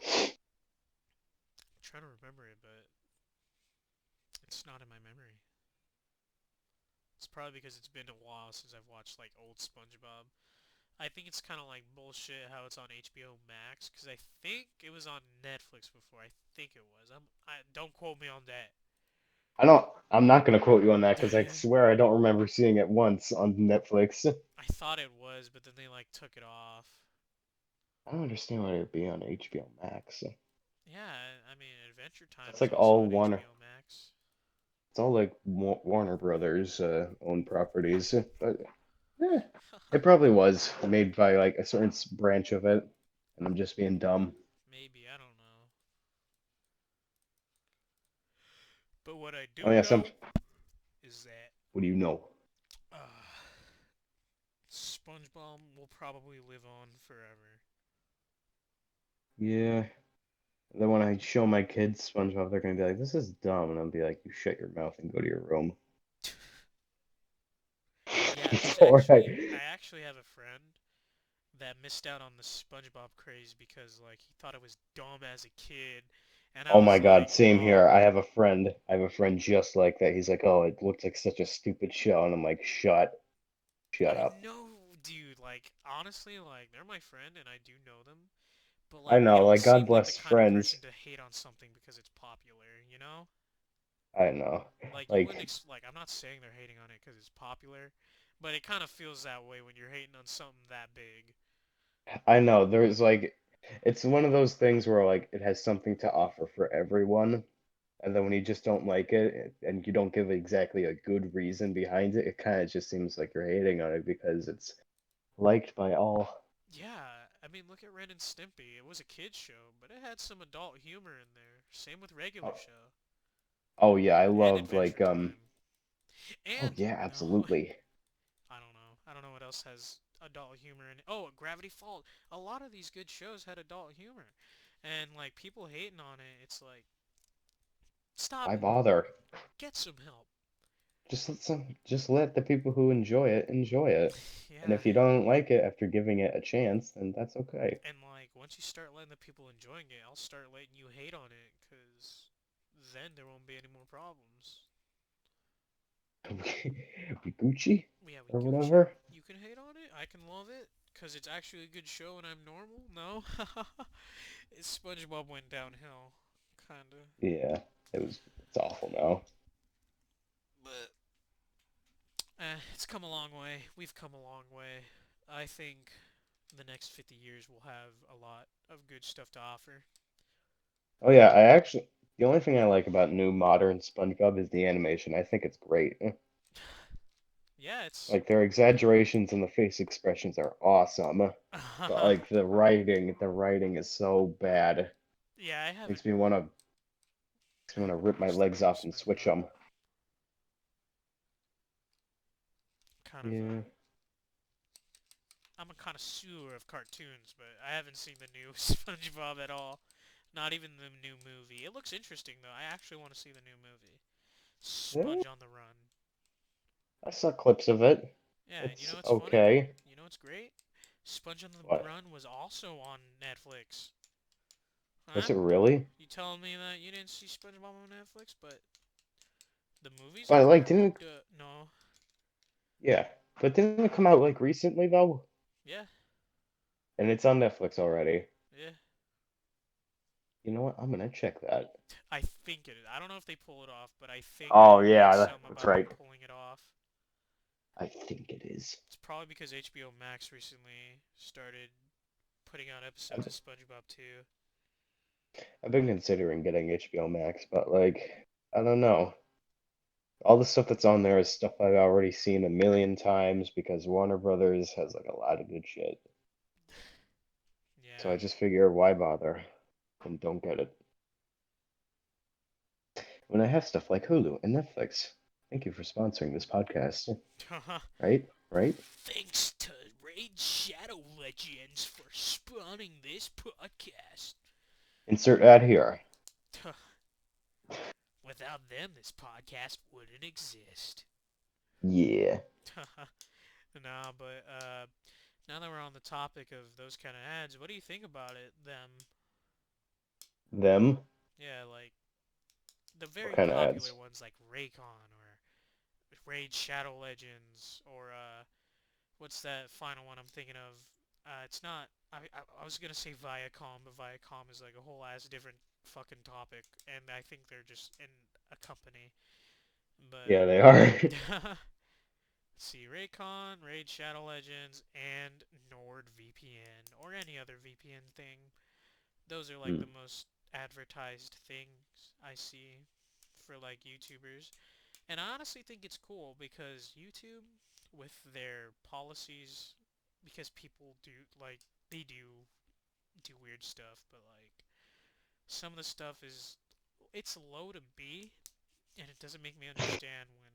I'm trying to remember it, but it's not in my memory. It's probably because it's been a while since I've watched like old SpongeBob. I think it's kind of like bullshit how it's on HBO Max because I think it was on Netflix before. I think it was. Don't quote me on that. I'm not gonna quote you on that because I swear I don't remember seeing it once on Netflix. I thought it was, but then they like took it off. I don't understand why it'd be on HBO Max. Yeah, I mean, Adventure That's Time's like also all on Warner. HBO Max. It's all like Warner Brothers owned properties, but eh, it probably was made by like a certain branch of it, and I'm just being dumb. Maybe, I don't know. But what I Oh do yeah, know is that what do you know? uh, SpongeBob will probably live on forever. Yeah. Then when I show my kids SpongeBob, they're gonna be like, "This is dumb," and I'll be like, "You shut your mouth and go to your room." Yeah, Before I actually have a friend that missed out on the SpongeBob craze because like he thought it was dumb as a kid, and I Oh my was God, like, same oh, here. I have a friend just like that. He's like, "Oh, it looks like such a stupid show," and I'm like, shut I up." know, dude. Like honestly, like they're my friend and I do know them, but I like they know, don't like God seem like the bless kind of friends. person to hate on something because it's popular, you know? I know, Like you wouldn't like like I'm not saying they're hating on it because it's popular, but it kind of feels that way when you're hating on something that big. I know there's like, it's one of those things where like it has something to offer for everyone, and then when you just don't like it and you don't give exactly a good reason behind it, it kind of just seems like you're hating on it because it's liked by all. Yeah, I mean, look at Ren and Stimpy. It was a kids show, but it had some adult humor in there. Same with regular Oh, show oh yeah, I and loved Adventure like Time. oh And yeah, oh, absolutely. I don't know. I don't know what else has adult humor in it. Oh, Gravity Falls. A lot of these good shows had adult humor, and like people hating on it. It's like stop Why it. bother? Get some help. Just let the people who enjoy it. And Yeah, if you don't like it after giving it a chance, then that's okay. and like once you start letting the people enjoying it, I'll start letting you hate on it, cause then there won't be any more problems. We Gucci Yeah, we or Gucci. whatever. You can hate on it. I can love it because it's actually a good show and I'm normal. No, SpongeBob went downhill, kinda. Yeah, it's awful now. But it's come a long way. We've come a long way. I think the next 50 years will have a lot of good stuff to offer. Oh yeah, I actually the only thing I like about new modern SpongeBob is the animation. I think it's great. Yeah, it's. Like their exaggerations and the face expressions are awesome. But like the writing is so bad. Yeah, I haven't Makes me wanna makes me wanna rip my watched the legs new off and switch SpongeBob. them. Kind of Yeah. I'm a connoisseur of cartoons, but I haven't seen the new SpongeBob at all. Not even the new movie. It looks interesting though. I actually want to see the new movie. Yeah, Sponge on the Run. I saw clips of it. Yeah, and you It's know what's funny? okay. You know what's great? Sponge on the What? Run was also on Netflix. Was Huh? it really? You telling me that you didn't see SpongeBob on Netflix, but the movie's But on like there? didn't No. yeah. But didn't it come out like recently though? Yeah. And it's on Netflix already. Yeah. You know what? I'm gonna check that. I think it is. I don't know if they pull it off, but I think Oh I read yeah, something that's about them right. pulling it off. I think it is. It's probably because HBO Max recently started putting out episodes I've, of SpongeBob too. I've been considering getting HBO Max, but like I don't know. All the stuff that's on there is stuff I've already seen a million times because Warner Brothers has like a lot of good shit. So Yeah. I just figure why bother and don't get it. When I have stuff like Hulu and Netflix. Thank you for sponsoring this podcast. Right? Right? Thanks to Raid Shadow Legends for spawning this podcast. Insert ad here. Without them, this podcast wouldn't exist. Yeah. Nah, but now that we're on the topic of those kind of ads, what do you think about it? Them, Them? yeah, like the What very kind of popular ads? ones like Raycon or Raid Shadow Legends or what's that final one I'm thinking of? It's not. I was gonna say Viacom, but Viacom is like a whole ass different fucking topic, and I think they're just in a company. Yeah, But they are. Let's see, Raycon, Raid Shadow Legends, and NordVPN, or any other VPN thing. Those are like Hmm. the most advertised things I see for like YouTubers. And I honestly think it's cool because YouTube, with their policies, because people do like they do weird stuff, but like some of the stuff is it's low to B, and it doesn't make me understand when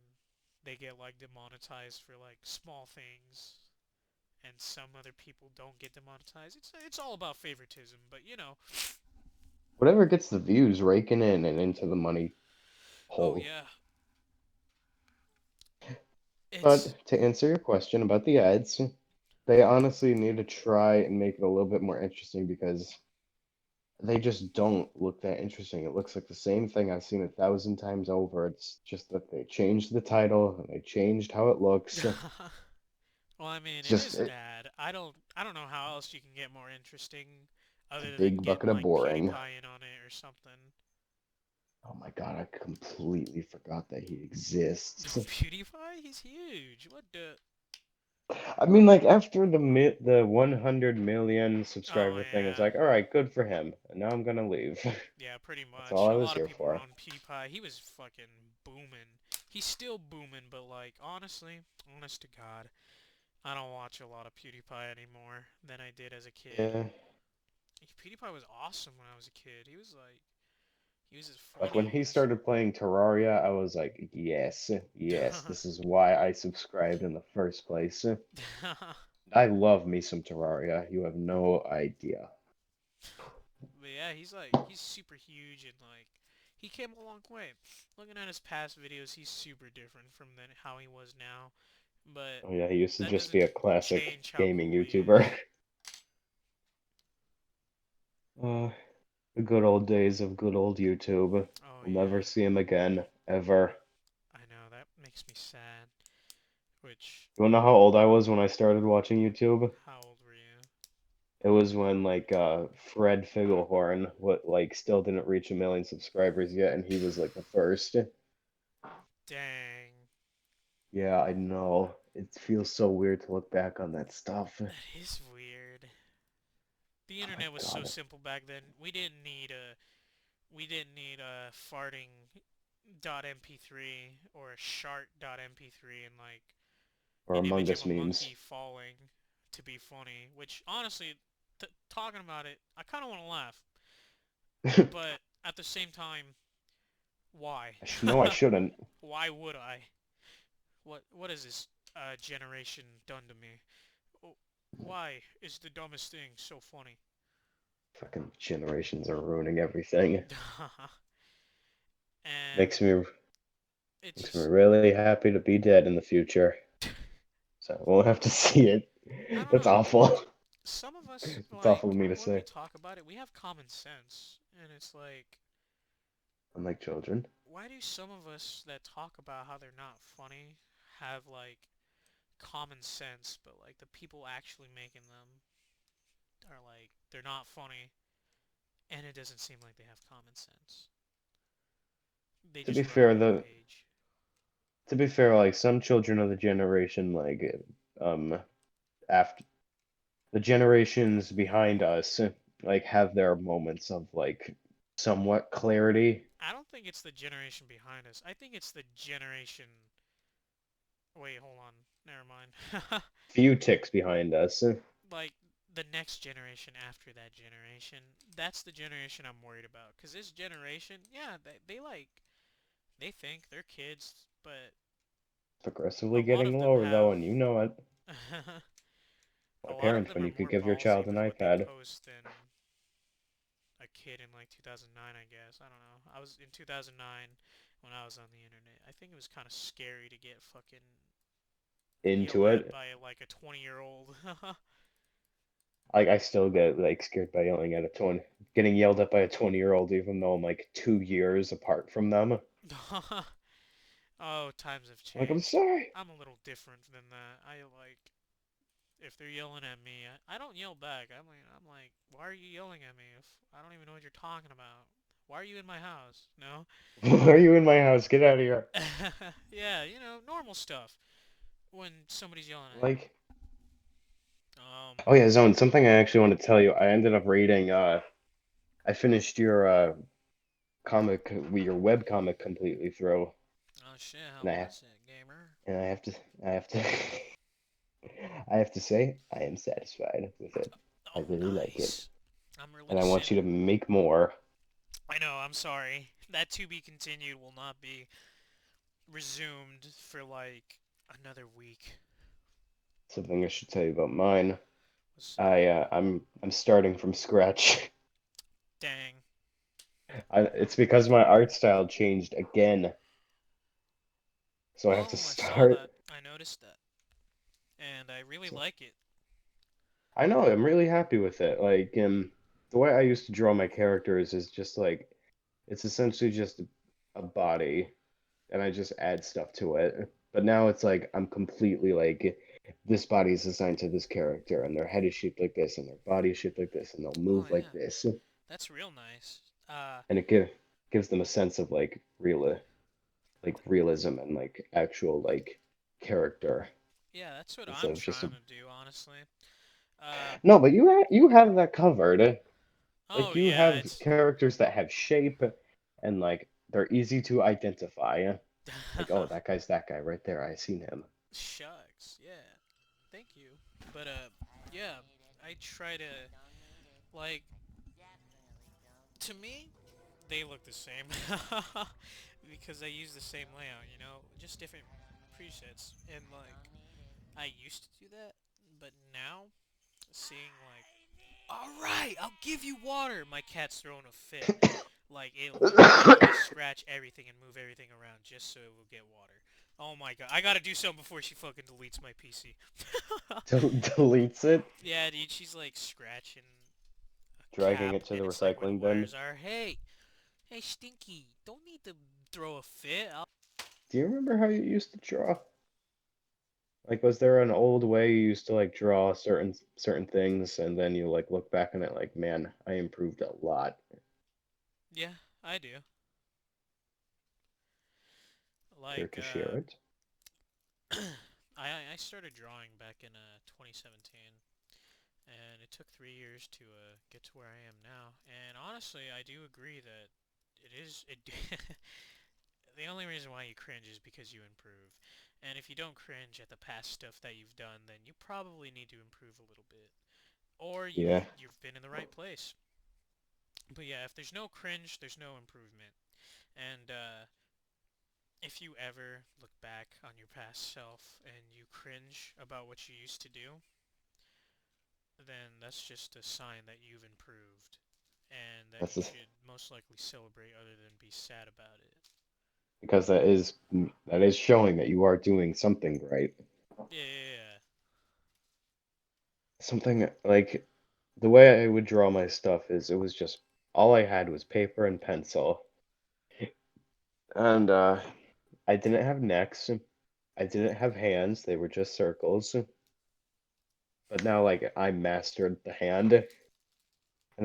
they get like demonetized for like small things, and some other people don't get demonetized. It's all about favoritism, but you know. Whatever gets the views raking in and into the money Oh hole. yeah, it's But to answer your question about the ads, they honestly need to try and make it a little bit more interesting because they just don't look that interesting. It looks like the same thing I've seen 1,000 times over. It's just that they changed the title and they changed how it looks. It's well, I mean, it just is an ad. I don't know how else you can get more interesting it's a other than big getting bucket of like boring. PewDiePie in on it or something. Oh my God, I completely forgot that he exists. PewDiePie, he's huge. What the? I mean, like after the 100 million Oh subscriber thing, it's yeah, like, all right, good for him. And now I'm gonna leave. yeah, pretty That's all much. I A was lot of here people were for. on PewDiePie. He was fucking booming. He's still booming, but like honestly, honest to God, I don't watch a lot of PewDiePie anymore than I did as a kid. Yeah, PewDiePie was awesome when I was a kid. He was as like funny. when He he was. started playing Terraria, I was like, yes, yes, this is why I subscribed in the first place. I love me some Terraria. You have no idea. But yeah, he's super huge and like he came a long way. Looking at his past videos, he's super different from then how he was now. But Oh yeah, he used to that just doesn't be a classic change how gaming cool he YouTuber. is. Uh, the good old days of good old YouTube. Oh We'll never yeah, see him again, ever. I know that makes me sad. Which You wanna know how old I was when I started watching YouTube? how old were you? It was when like Fred Figglehorn what like still didn't reach 1 million subscribers yet, and he was like the first. Dang, Yeah, I know. It feels so weird to look back on that stuff. that is weird. The Oh my internet was so God. simple back then. We didn't need a farting .mp3 or a shart .mp3 and like Or an Among image of Us a memes. monkey falling to be funny. Which honestly, talking about it, I kind of want to laugh, but at the same time, why? No, I shouldn't. Why would I? What has this generation done to me? Why is the dumbest thing so funny? Fucking generations are ruining everything. And Makes me it's makes me just really happy to be dead in the future. So I won't have to see it. I don't That's know. awful. Some of us It's awful like of me to when we say. talk about it, we have common sense, and it's like Unlike children. why do some of us that talk about how they're not funny have like common sense, but like the people actually making them are like they're not funny, and it doesn't seem like they have common sense. They To just be run a fair, the rampage. to be fair, like some children of the generation, like um, after the generations behind us, like have their moments of like somewhat clarity. I don't think it's the generation behind us. I think it's the generation. Wait, hold on. Never mind. Few ticks behind us. Like the next generation after that generation. That's the generation I'm worried about. Cause this generation, yeah, they like they think they're kids, but Progressively a lot getting of them lower though, have and you know it. a My lot of parents, them when are you could more give your ballsy child an with what they iPad. post than a kid in like 2009, I guess. I don't know. I was in 2009 when I was on the internet. I think it was kind of scary to get fucking Into yelled at it. by like a 20-year-old. Like I still get like scared by yelling at a 20, getting yelled at by a 20-year-old, even though I'm like 2 years apart from them. Oh, times have Like I'm changed. sorry. I'm a little different than that. I like if they're yelling at me, I don't yell back. I'm like, why are you yelling at me if I don't even know what you're talking about? Why are you in my house? No? Why are you in my house? Get out of here. Yeah, normal stuff. when somebody's yelling at you? Like, oh yeah, Zone. Something I actually want to tell you. I ended up reading. I finished your comic, your web comic completely through, Oh shit, how and was it, gamer? I have to, I have to, I have to say, I am satisfied with it. I Oh, really like it, nice. I'm and I want you to releasing. make more. I know, I'm sorry. That to be continued will not be resumed for like another week. Something I should tell you about mine. What's up? I'm starting from scratch. Dang. It's because my art style changed again, so I have to Oh, I saw start. that. I noticed that. And I really like it. I know, I'm really happy with it. Like, the way I used to draw my characters is just like it's essentially just a body, and I just add stuff to it. But now it's like I'm completely like this body is assigned to this character, and their head is shaped like this, and their body is shaped like this, and they'll Oh move like yeah, this, that's real nice. and gives them a sense of like realism and like actual like character Yeah, that's what instead I'm of just a trying to do, honestly. Uh, no. But you have that covered. oh Like you yeah, have it's characters that have shape and like they're easy to identify. Like, oh, that guy's that guy right there. I seen him. shucks. Yeah, thank you. But yeah, I try to like to me they look the same because I use the same layout, you know, just different presets. And like I used to do that, but now seeing like, all right, I'll give you water. My cat's throwing a fit. Like it'll literally scratch everything and move everything around just so it will get water. Oh my god, I gotta do something before she fucking deletes my PC. Deletes it, Yeah, dude, she's like scratching a dragging cap, it to and the it's like where the recycling bin. wires are. Hey, hey, Stinky, don't need to throw a fit. Do you remember how you used to draw? Like, was there an old way you used to like draw certain things, and then you like look back on it like, man, I improved a lot. Yeah, I do. Care Like, to share it? I started drawing back in 2017, and it took 3 years to get to where I am now. And honestly, I do agree that it is it. The only reason why you cringe is because you improve. And if you don't cringe at the past stuff that you've done, then you probably need to improve a little bit, or Yeah, you've been in the right place. But yeah, if there's no cringe, there's no improvement. And if you ever look back on your past self and you cringe about what you used to do, then that's just a sign that you've improved and that that's you the, should most likely celebrate other than be sad about it. because that is showing that you are doing something right. Yeah, yeah, yeah. Something like the way I would draw my stuff is it was just all I had was paper and pencil. And I didn't have necks. I didn't have hands. They were just circles. But now like I mastered the hand and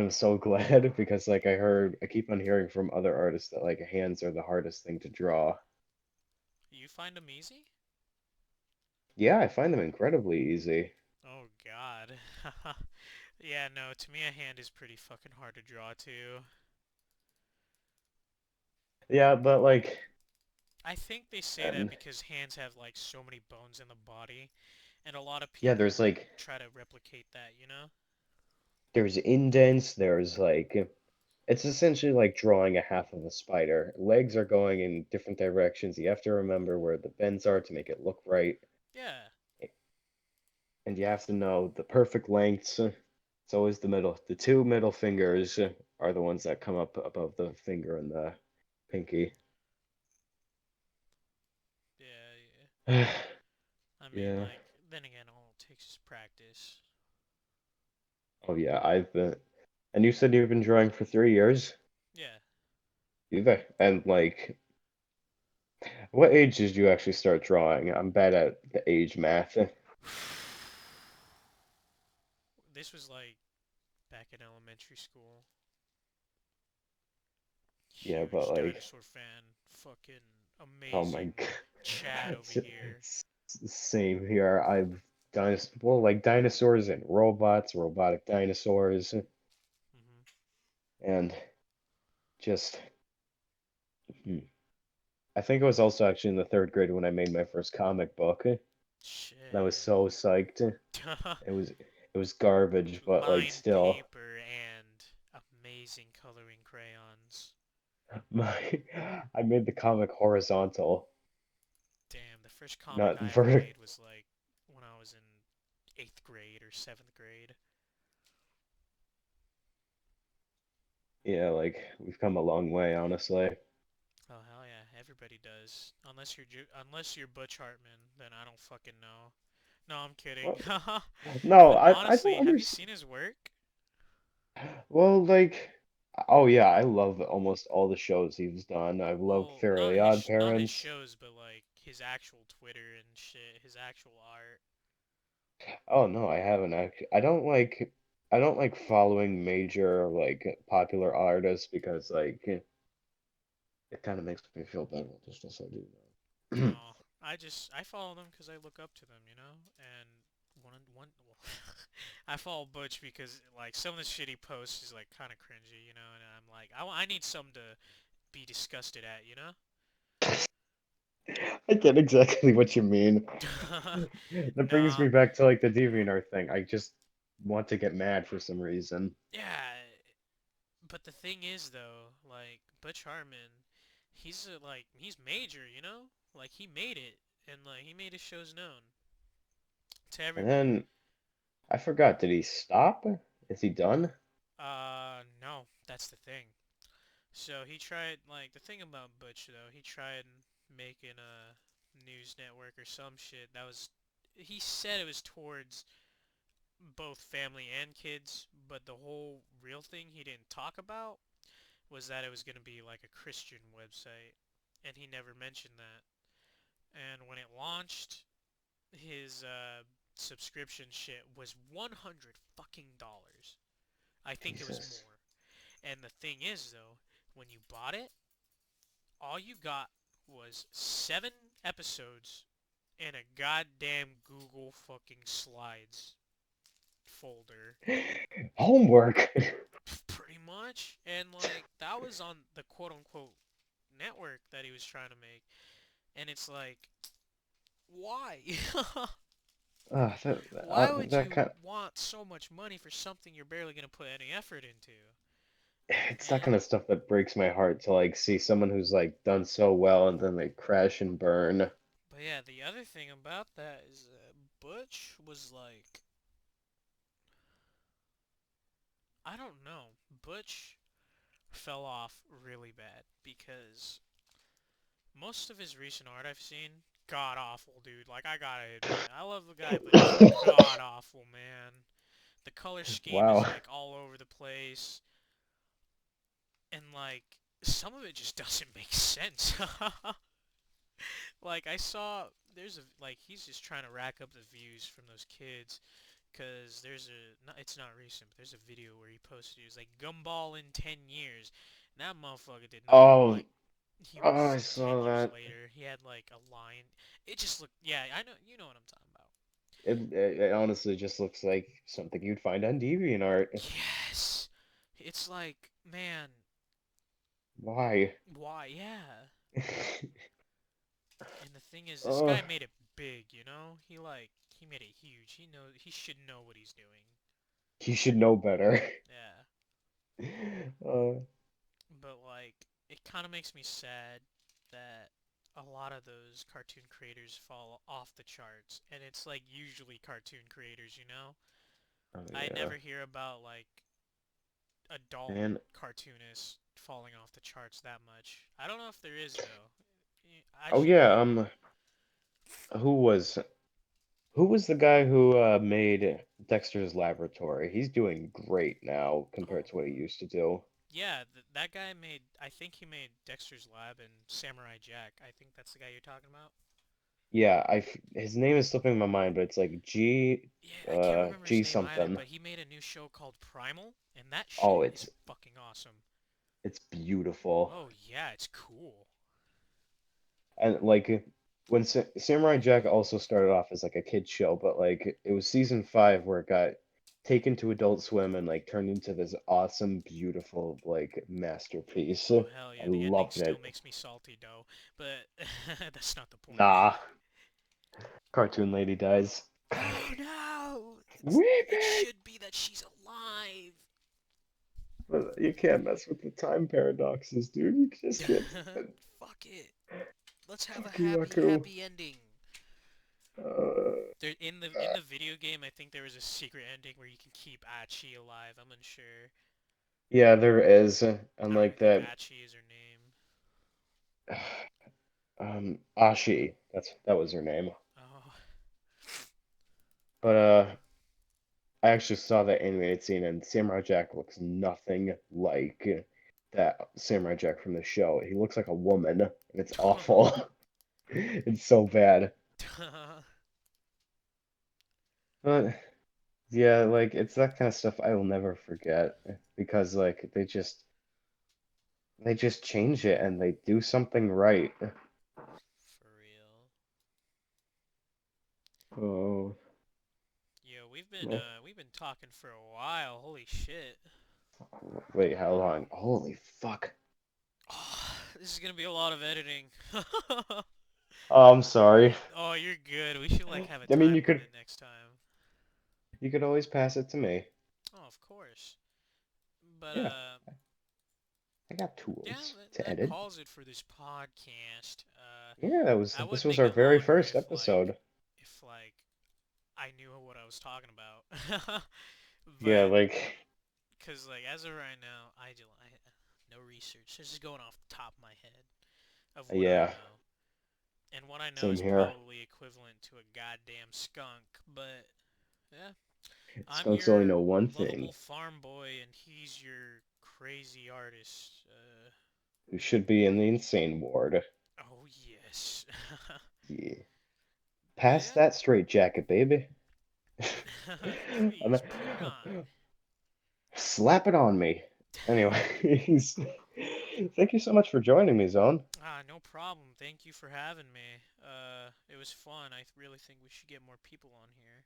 I'm so glad because like I keep on hearing from other artists that like hands are the hardest thing to draw. You find them easy? Yeah, I find them incredibly easy. Oh god. Yeah, no, to me a hand is pretty fucking hard to draw too. Yeah, but like I think they say that and because hands have like so many bones in the body, and a lot of yeah, people try to replicate that, you know? there's indents, there's like it's essentially like drawing a half of a spider. Legs are going in different directions. You have to remember where the bends are to make it look right. Yeah. And you have to know the perfect lengths. It's always the middle. The two middle fingers are the ones that come up above the finger and the pinky. Yeah, yeah. Yeah. I mean, like, then again, all it takes is practice. Oh yeah, I've been. And you said you've been drawing for 3 years. Yeah. And like, what age did you actually start drawing? I'm bad at the age math. This was like back in elementary school. Yeah, but Huge like, dinosaur fan. Fucking oh my amazing God. Chad over S- here. Same here. I've well, like dinosaurs and robots, robotic dinosaurs, Hmm. and just. hmm. I think it was also actually in the third grade when I made my first comic book. And I was Shit. so psyched. It was garbage, but like Lined still, paper and amazing coloring crayons. my I made the comic horizontal, Damn, the first comic not I ever vertical. made was like when I was in 8th grade or 7th grade. Yeah, like we've come a long way, honestly. Oh hell yeah, everybody does. Unless you're Butch Hartman, then I don't fucking know. No, I'm kidding. Well, no, But I don't honestly, have you understand. seen his work? Well, like, oh yeah, I love almost all the shows he's done. I've loved Well, Fairly Odd not his Parents. shows, but like his actual Twitter and shit, his actual art. Oh no, I haven't actually. I don't like following major like popular artists because like it kind of makes me feel bad about the stuff I do now. Oh, I follow them because I look up to them, you know. And well, I follow Butch because like some of the shit he posts is like kind of cringy, you know. And I'm like, I need something to be disgusted at, you know. I get exactly what you mean. That brings Nah, me back to like the DeviantArt thing. I just want to get mad for some reason. yeah. But the thing is though, like Butch Hartman, he's major, you know. Like he made it, and like he made his shows known to And everybody. then I forgot, did he stop? Is he done? No, that's the thing. So he tried, like, the thing about Butch, though, he tried making a news network or some shit that was, he said it was towards both family and kids, but the whole real thing he didn't talk about was that it was going to be like a Christian website, and he never mentioned that. And when it launched, his subscription shit was 100 fucking dollars. I think it was Jesus. more. And the thing is, though, when you bought it, all you got was 7 episodes in a goddamn Google fucking Slides folder. Homework. Pretty much. And, like, that was on the quote unquote network that he was trying to make. And it's like, why? Why would That you kind want so much money for something you're barely going to put any effort into? it's that And, kind of stuff that breaks my heart to like see someone who's like done so well and then they crash and burn. but yeah, the other thing about that is Butch was like, I don't know. Butch fell off really bad because most of his recent art I've seen, god awful, dude. Like I gotta admit, I love the guy, but he's god awful, man. The color scheme is Wow. like all over the place, and like some of it just doesn't make sense. Like I saw, there's a like he's just trying to rack up the views from those kids, cause it's not recent, but there's a video where he posted, he was like Gumball in 10 years. And that motherfucker did not look Oh, like he oh, I was 10 saw years that. later. He had like a line. It just looked, yeah, I know, you know what I'm talking about. It honestly just looks like something you'd find on DeviantArt. Yes. It's like, man, Why? why? Yeah. And the thing is, this Oh, guy made it big, you know? He made it huge. He should know what he's doing. you should know better. Yeah. Uh, But like, it kind of makes me sad that a lot of those cartoon creators fall off the charts, and it's like usually cartoon creators, you know? oh I yeah, never hear about like adult man. cartoonists falling off the charts that much. I don't know if there is though. I Oh should yeah. like, Who was who was the guy who made Dexter's Laboratory? He's doing great now compared oh, to what he used to do. yeah, that guy made, I think he made Dexter's Lab and Samurai Jack. I think that's the guy you're talking about. Yeah, his name is slipping my mind, but it's like Yeah, I can't remember his G name either, something. but he made a new show called Primal, and that Oh, shit is fucking awesome. it's beautiful. Oh yeah, it's cool. And like when Samurai Jack also started off as like a kid show, but like it was season 5 where it got taken to Adult Swim and like turned into this awesome, beautiful like masterpiece. Oh hell I yeah, the ending loved still it. makes me salty though, but that's not the point. Nah, cartoon lady dies. Oh no! It Weeping! should be that she's alive. But you can't mess with the time paradoxes, dude. You just can't. Fuck it. Let's have a Fuck you, happy, Aku. happy ending. Uh, There in the video game, I think there was a secret ending where you can keep Achi alive. I'm unsure. yeah, there is, and I like think that. Achi is her name. Ashi. That was her name. Oh, But I actually saw that animated scene, and Samurai Jack looks nothing like that Samurai Jack from the show. He looks like a woman, and it's awful. It's so bad. But yeah, like it's that kind of stuff I will never forget because like they just change it and they do something right. for real. Oh, Yo, well, we've been talking for a while. Holy shit. wait, how long? Holy fuck. Oh, this is gonna be a lot of editing. Oh, I'm sorry. Oh, you're good. We should like have a I mean, time limit next time. you could always pass it to me. Oh, of course. But Yeah, I got yeah, tools to that edit. calls it for this podcast. Yeah, I would this was make our it very longer first episode. if like I knew what I was talking about. Yeah, But like, cause like as of right now, I no research. This is going off the top of my head of what I yeah, know, and what I know same is here. probably equivalent to a goddamn skunk. But yeah, I'm Skunks only your know one lovable thing. farm boy, and he's your crazy artist. We should be in the insane ward. Oh yes. Yeah. But Pass that straight jacket, baby. yeah, I'm please put it on. Slap it on me. Anyways, thank you so much for joining me, Zone. Ah, no problem. Thank you for having me. It was fun. I really think we should get more people on here.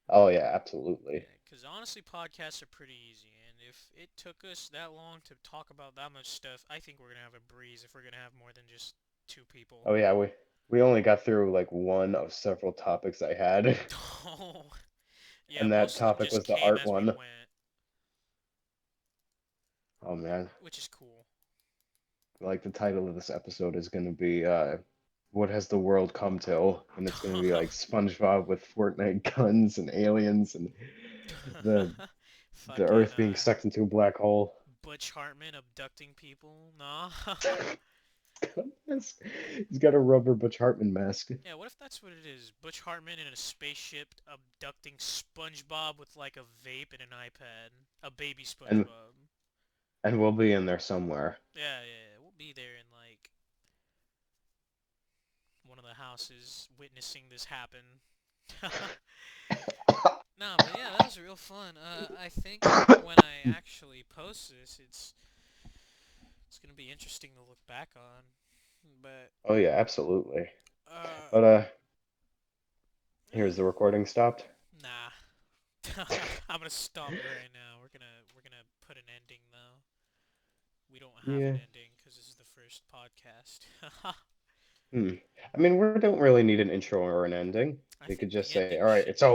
Oh yeah, absolutely. Yeah, because honestly, podcasts are pretty easy, and if it took us that long to talk about that much stuff, I think we're gonna have a breeze if we're gonna have more than just two people. Oh yeah, we only got through like one of several topics I had, Oh, yeah, and that most of them topic just was the came art as we one. went, Oh man, which is cool. like the title of this episode is gonna be "What Has the World Come To?" and it's gonna be like SpongeBob with Fortnite guns and aliens and the the Fucking Earth being sucked into a black hole. Butch Hartman abducting people. Nah. He's got a rubber Butch Hartman mask, Yeah, what if that's what it is? Butch Hartman in a spaceship abducting SpongeBob with like a vape and an iPad. A baby and SpongeBob. we'll be in there somewhere. Yeah, yeah, we'll be there in like one of the houses witnessing this happen. No, but yeah, that was real fun. I think when I actually post this, it's gonna be interesting to look back on. But Oh yeah, absolutely. uh, But yeah, here's the recording stopped. nah. I'm gonna stop it right now. We're gonna put an ending though. We don't have an Yeah. ending because this is the first podcast. Hmm. I mean, we don't really need an intro or an ending. I We could think just the say, ending "All right, should it's over." be